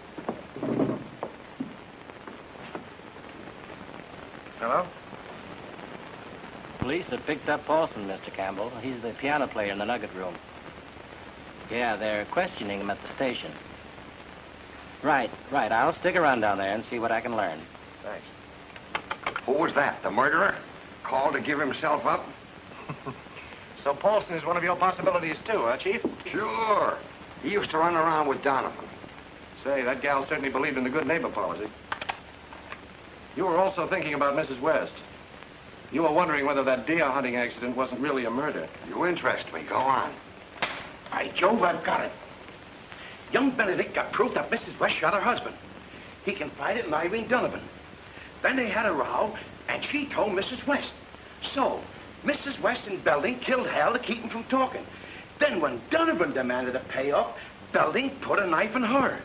Hello? Police have picked up Paulson, Mr. Campbell. He's the piano player in the Nugget Room. Yeah, they're questioning him at the station. Right. I'll stick around down there and see what I can learn. Thanks. Who was that, the murderer? Called to give himself up? So Paulson is one of your possibilities, too, huh, Chief? Sure. He used to run around with Donovan. Say, that gal certainly believed in the good neighbor policy. You were also thinking about Mrs. West. You were wondering whether that deer hunting accident wasn't really a murder. You interest me. Go on. By Jove, I've got it. Young Benedict got proof that Mrs. West shot her husband. He confided in Irene Donovan. Then they had a row, and she told Mrs. West. So, Mrs. West and Belding killed Hal to keep him from talking. Then when Donovan demanded a payoff, Belding put a knife in her.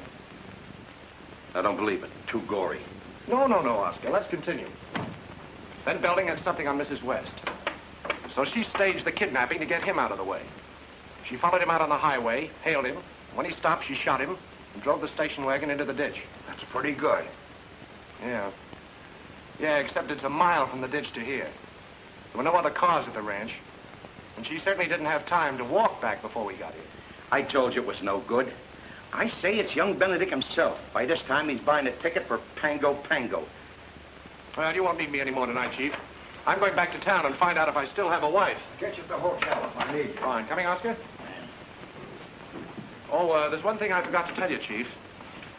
I don't believe it. Too gory. No, Oscar. Let's continue. Then Belding had something on Mrs. West. So she staged the kidnapping to get him out of the way. She followed him out on the highway, hailed him. When he stopped, she shot him and drove the station wagon into the ditch. That's pretty good. Yeah. Yeah, except it's a mile from the ditch to here. There were no other cars at the ranch. And she certainly didn't have time to walk back before we got here. I told you it was no good. I say it's young Benedict himself. By this time, he's buying a ticket for Pango. Well, you won't need me anymore tonight, Chief. I'm going back to town and find out if I still have a wife. Get you at the hotel if I need you. Fine. Coming, Oscar? Oh, there's one thing I forgot to tell you, Chief.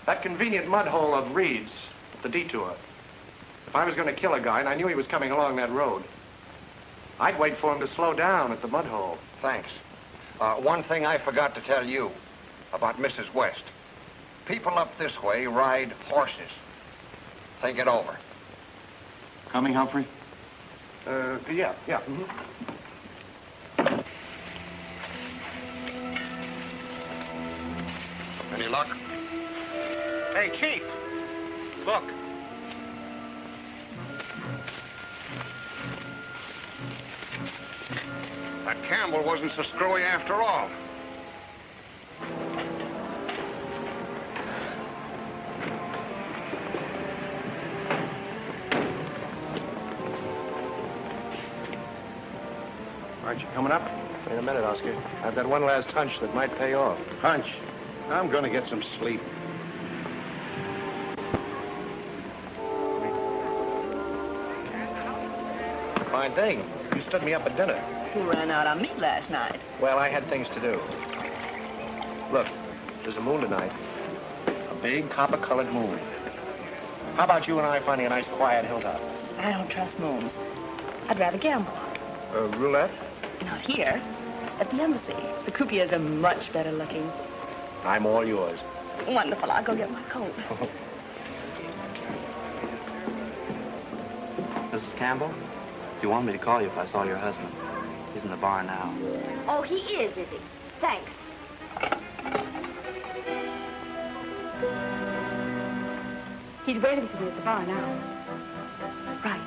That convenient mud hole of Reed's, the detour. If I was going to kill a guy and I knew he was coming along that road, I'd wait for him to slow down at the mud hole. Thanks. One thing I forgot to tell you about Mrs. West. People up this way ride horses. Think it over. Coming, Humphrey? Yeah. Mm-hmm. Any luck? Hey, Chief. Look. That Campbell wasn't so screwy after all. Aren't you coming up? In a minute, Oscar. I've got one last hunch that might pay off. Hunch. I'm going to get some sleep. Fine thing. You stood me up at dinner. You ran out on me last night. Well, I had things to do. Look, there's a moon tonight. A big copper-colored moon. How about you and I finding a nice quiet hilltop? I don't trust moons. I'd rather gamble. Roulette? Not here. At the embassy. The croupiers are much better looking. I'm all yours. Wonderful. I'll go get my coat. Mrs. Campbell, you wanted me to call you if I saw your husband. He's in the bar now. Oh, he is he? Thanks. He's waiting for me at the bar now. Right.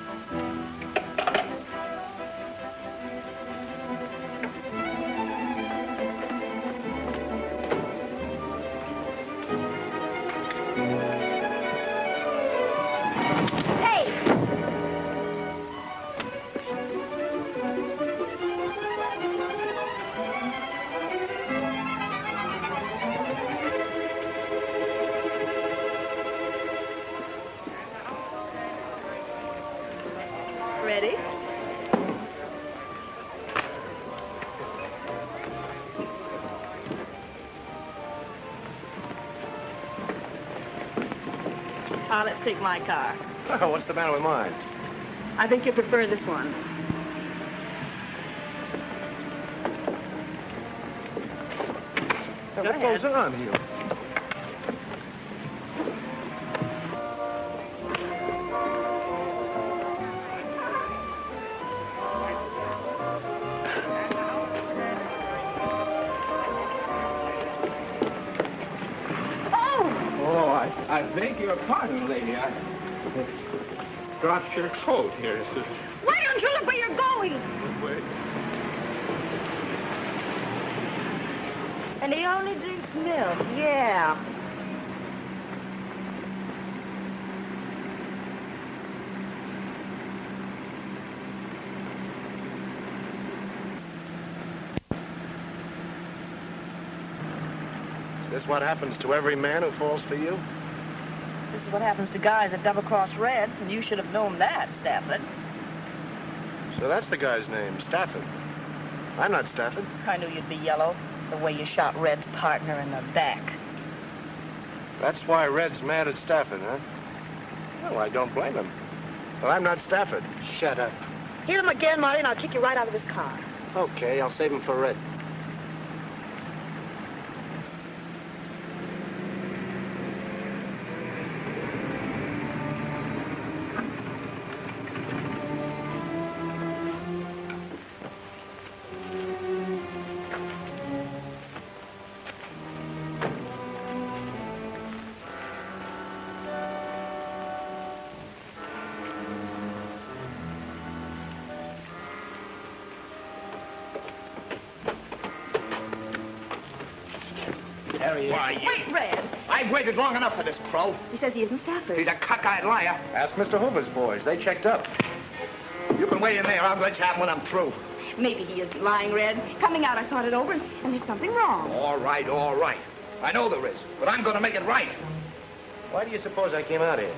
Ready? Let's take my car. What's the matter with mine? I think you prefer this one. What goes on here? I beg your pardon, lady. I dropped your coat here. Why don't you look where you're going? Wait. And he only drinks milk. Yeah. Is this what happens to every man who falls for you? This is what happens to guys that double-cross Red, and you should have known that, Stafford. So that's the guy's name, Stafford. I'm not Stafford. I knew you'd be yellow, the way you shot Red's partner in the back. That's why Red's mad at Stafford, huh? Well, I don't blame him. Well, I'm not Stafford. Shut up. Hit him again, Marty, and I'll kick you right out of his car. Okay, I'll save him for Red. Wait, Red. I've waited long enough for this crow. He says he isn't Stafford. He's a cockeyed liar. Ask Mr. Hoover's boys. They checked up. You can wait in there. I'll let you have him when I'm through. Maybe he isn't lying, Red. Coming out, I thought it over, and there's something wrong. All right, all right. I know there is, but I'm going to make it right. Why do you suppose I came out here?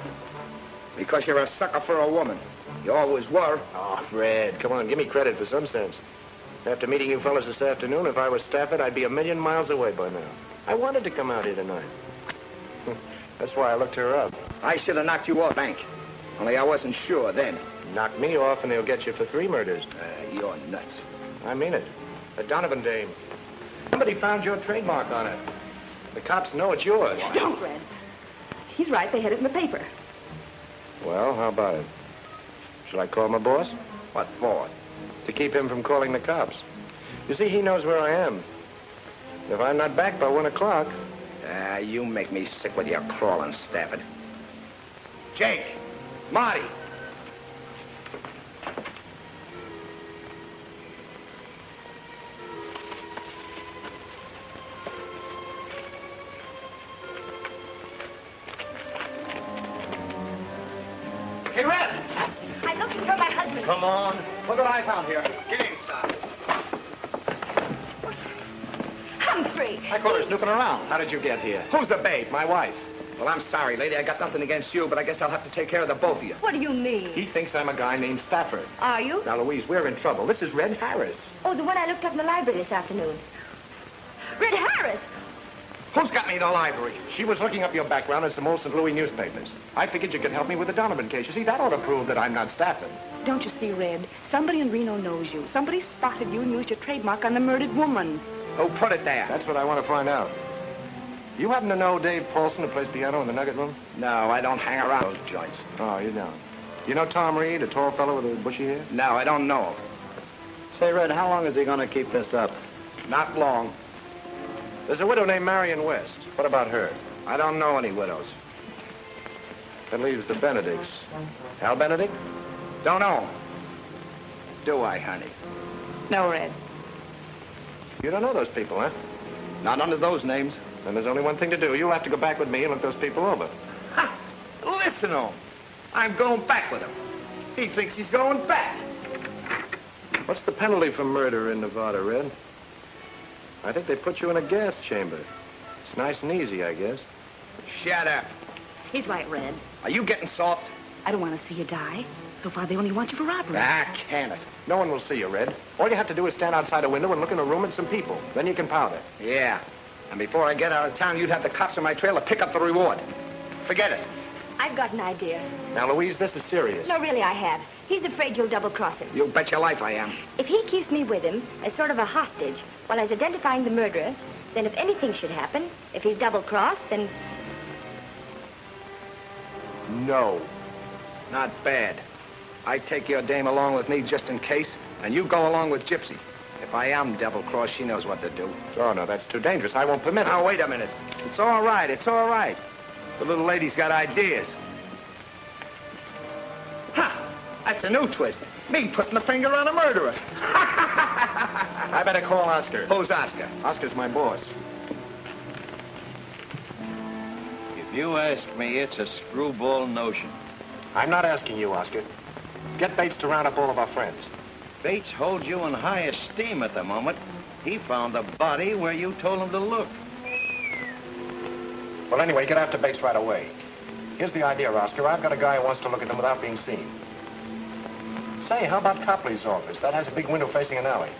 Because you're a sucker for a woman. You always were. Oh, Red, come on, give me credit for some sense. After meeting you fellas this afternoon, if I was Stafford, I'd be a million miles away by now. I wanted to come out here tonight. That's why I looked her up. I should have knocked you off, Bank. Only I wasn't sure then. Knock me off and they'll get you for 3 murders. You're nuts. I mean it. The Donovan dame. Somebody found your trademark on it. The cops know it's yours. Don't, Red. He's right. They had it in the paper. Well, how about it? Shall I call my boss? What for? To keep him from calling the cops. You see, he knows where I am. If I'm not back by 1 o'clock... You make me sick with your crawling, Stafford. Jake! Marty! Hey, Red! I'm looking for my husband. Come on. Look what I found here. Get inside. robbery. I caught her snooping around. How did you get here? Who's the babe? My wife. Well, I'm sorry, lady. I got nothing against you, but I guess I'll have to take care of the both of you. What do you mean? He thinks I'm a guy named Stafford. Are you? Now, Louise, we're in trouble. This is Red Harris. Oh, the one I looked up in the library this afternoon. Red Harris! Who's got me in the library? She was looking up your background in some old St. Louis newspapers. I figured you could help me with the Donovan case. You see, that ought to prove that I'm not Stafford. Don't you see, Red? Somebody in Reno knows you. Somebody spotted you and used your trademark on the murdered woman. Who put it there? That's what I want to find out. You happen to know Dave Paulson, who plays piano in the Nugget Room? No, I don't hang around those joints. Oh, you don't. You know Tom Reed, a tall fellow with a bushy hair? No, I don't know him. Say, Red, how long is he going to keep this up? Not long. There's a widow named Marion West. What about her? I don't know any widows. That leaves the Benedicts. Hal Benedict? Don't know. Do I, honey? No, Red. You don't know those people, huh? Not under those names. Then there's only one thing to do. You'll have to go back with me and look those people over. Ha! Listen to him. I'm going back with him. He thinks he's going back. What's the penalty for murder in Nevada, Red? I think they put you in a gas chamber. It's nice and easy, I guess. Shut up. He's right, Red. Are you getting soft? I don't want to see you die. So far, they only want you for robbery. Ah, can it? No one will see you, Red. All you have to do is stand outside a window and look in a room at some people. Then you can powder. Yeah. And before I get out of town, you'd have the cops on my trail to pick up the reward. Forget it. I've got an idea. Now, Louise, this is serious. No, really, I have. He's afraid you'll double-cross him. You bet your life I am. If he keeps me with him as sort of a hostage while he's identifying the murderer, then if anything should happen, if he's double-crossed, then... No. Not bad. I take your dame along with me just in case, and you go along with Gypsy. If I am double-crossed, she knows what to do. Oh, no, that's too dangerous. I won't permit it. Now, wait a minute. It's all right. It's all right. The little lady's got ideas. Ha! That's a new twist. Me putting the finger on a murderer. I better call Oscar. Who's Oscar? Oscar's my boss. If you ask me, it's a screwball notion. I'm not asking you, Oscar. Get Bates to round up all of our friends. Bates holds you in high esteem at the moment. He found the body where you told him to look. Well, anyway, get after Bates right away. Here's the idea, Oscar. I've got a guy who wants to look at them without being seen. Say, how about Copley's office? That has a big window facing an alley.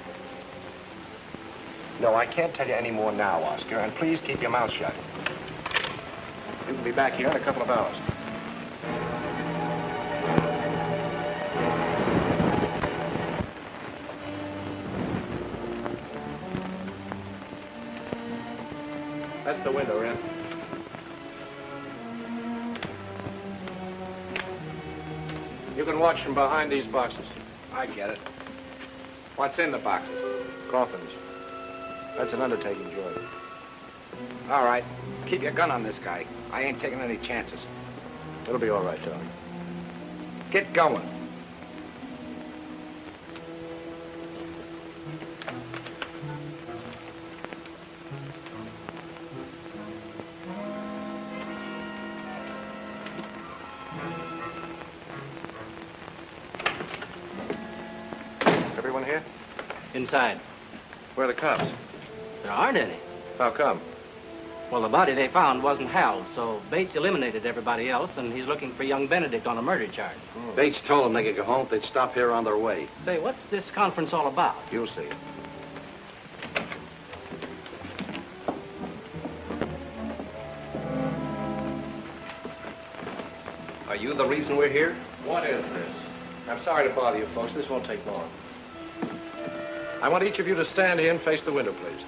No, I can't tell you any more now, Oscar, and please keep your mouth shut. You can be back here in a couple of hours. That's the window, Ren. You can watch from behind these boxes. I get it. What's in the boxes? Coffins. That's an undertaking job. All right. Keep your gun on this guy. I ain't taking any chances. It'll be all right, Charlie. Get going. Everyone here? Inside. Where are the cops? There aren't any. How come? Well, the body they found wasn't Hal's, so Bates eliminated everybody else, and he's looking for young Benedict on a murder charge. Bates told them they could go home if they'd stop here on their way. Say, what's this conference all about? You'll see. Are you the reason we're here? What is this? I'm sorry to bother you, folks. This won't take long. I want each of you to stand here and face the window, please.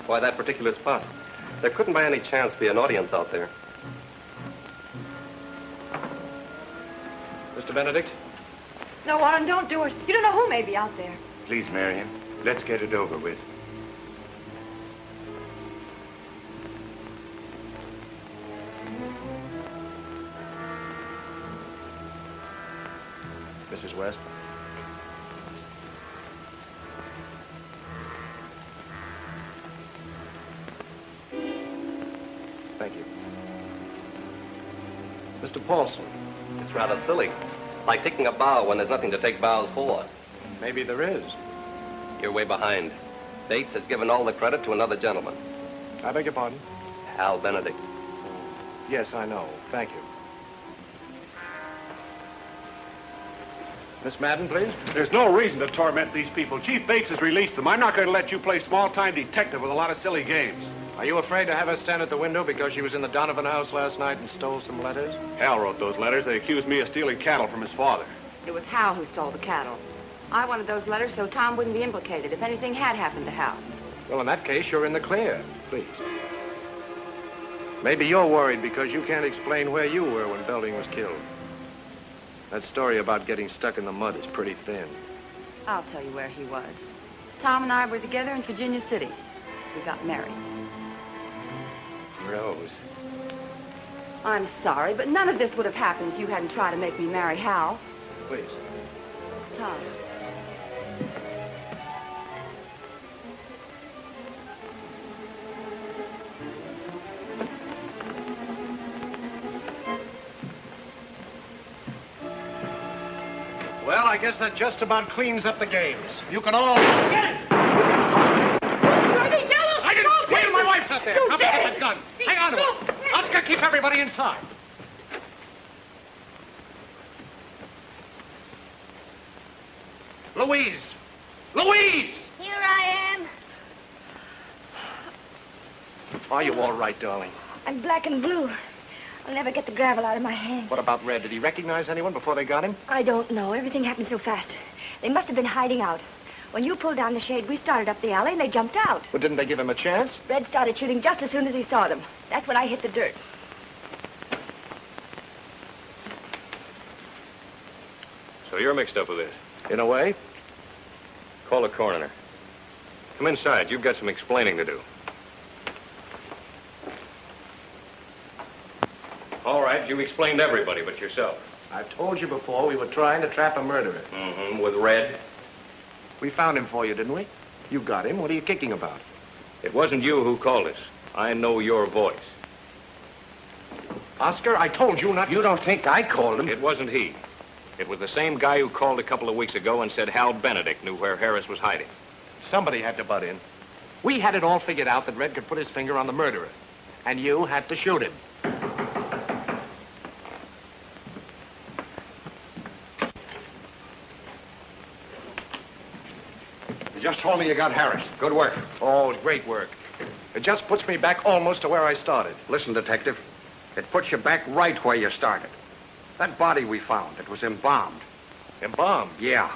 Why that particular spot? There couldn't by any chance be an audience out there. Mr. Benedict? No, Warren, don't do it. You don't know who may be out there. Please, Marion, let's get it over with. Mrs. West? Thank you. Mr. Paulson? It's rather silly. Like taking a bow when there's nothing to take bows for. Maybe there is. You're way behind. Bates has given all the credit to another gentleman. I beg your pardon? Hal Benedict. Yes, I know. Thank you. Miss Madden, please. There's no reason to torment these people. Chief Bates has released them. I'm not going to let you play small-time detective with a lot of silly games. Are you afraid to have her stand at the window because she was in the Donovan house last night and stole some letters? Hal wrote those letters. They accused me of stealing cattle from his father. It was Hal who stole the cattle. I wanted those letters so Tom wouldn't be implicated if anything had happened to Hal. Well, in that case, you're in the clear. Please. Maybe you're worried because you can't explain where you were when Belding was killed. That story about getting stuck in the mud is pretty thin. I'll tell you where he was. Tom and I were together in Virginia City. We got married. Rose. I'm sorry, but none of this would have happened if you hadn't tried to make me marry Hal. Please. Tom. Well, I guess that just about cleans up the games. You can all... Get it! I didn't... Wait, my wife's up there. Come get that gun. Hang on to it. Oscar, keep everybody inside. Louise! Louise! Here I am. Are you all right, darling? I'm black and blue. I'll never get the gravel out of my hands. What about Red? Did he recognize anyone before they got him? I don't know. Everything happened so fast. They must have been hiding out. When you pulled down the shade, we started up the alley and they jumped out. Well, didn't they give him a chance? Red started shooting just as soon as he saw them. That's when I hit the dirt. So you're mixed up with this? In a way. Call the coroner. Come inside. You've got some explaining to do. All right, you've explained to everybody but yourself. I've told you before we were trying to trap a murderer. Mm-hmm. With Red? We found him for you, didn't we? You got him. What are you kicking about? It wasn't you who called us. I know your voice. Oscar, I told you not to... You don't think I called him? It wasn't he. It was the same guy who called a couple of weeks ago and said Hal Benedict knew where Harris was hiding. Somebody had to butt in. We had it all figured out that Red could put his finger on the murderer. And you had to shoot him. You just told me you got Harris. Good work. Oh, great work. It just puts me back almost to where I started. Listen, Detective. It puts you back right where you started. That body we found, it was embalmed. Embalmed? Yeah.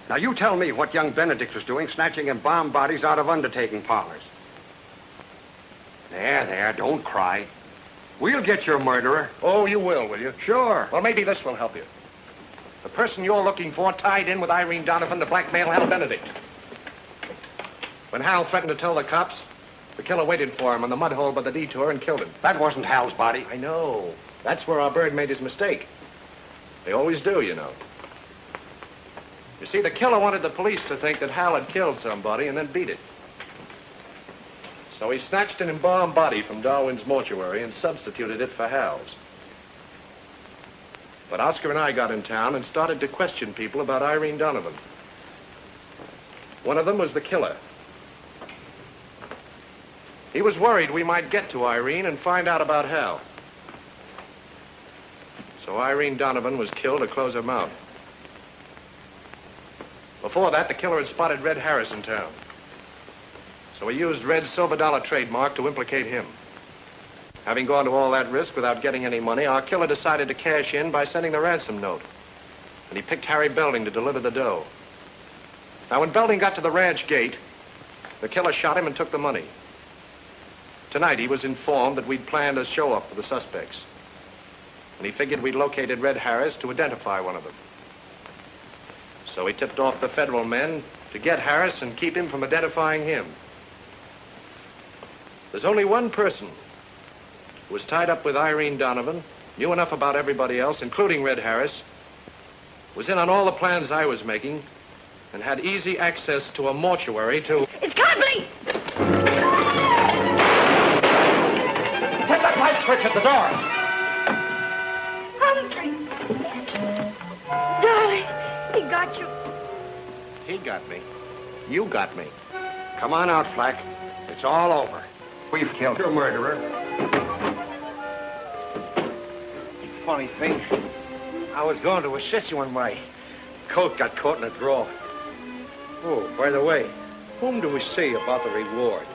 Now, you tell me what young Benedict was doing, snatching embalmed bodies out of undertaking parlors. There, don't cry. We'll get your murderer. Oh, you will you? Sure. Well, maybe this will help you. The person you're looking for tied in with Irene Donovan to blackmail Hal Benedict. When Hal threatened to tell the cops, the killer waited for him on the mud hole by the detour and killed him. That wasn't Hal's body. I know. That's where our bird made his mistake. They always do, you know. You see, the killer wanted the police to think that Hal had killed somebody and then beat it. So he snatched an embalmed body from Darwin's mortuary and substituted it for Hal's. But Oscar and I got in town and started to question people about Irene Donovan. One of them was the killer. He was worried we might get to Irene and find out about Hal. So Irene Donovan was killed to close her mouth. Before that, the killer had spotted Red Harris in town. So he used Red's silver dollar trademark to implicate him. Having gone to all that risk without getting any money, our killer decided to cash in by sending the ransom note. And he picked Harry Belding to deliver the dough. Now, when Belding got to the ranch gate, the killer shot him and took the money. Tonight, he was informed that we'd planned a show-up for the suspects. And he figured we'd located Red Harris to identify one of them. So he tipped off the federal men to get Harris and keep him from identifying him. There's only one person who was tied up with Irene Donovan, knew enough about everybody else, including Red Harris, was in on all the plans I was making, and had easy access to a mortuary to... It's Copley! Hit that light switch at the door. Humphrey! Darling, he got you. He got me. You got me. Come on out, Flack. It's all over. We've killed You're a him. murderer. Funny thing, I was going to assist you when my coat got caught in a drawer. Oh, by the way, whom do we see about the reward?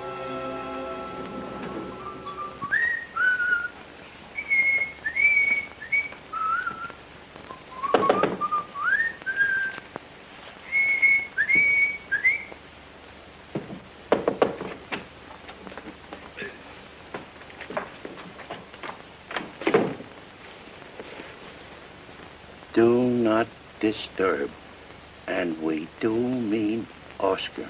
Do not disturb. And we do mean Oscar.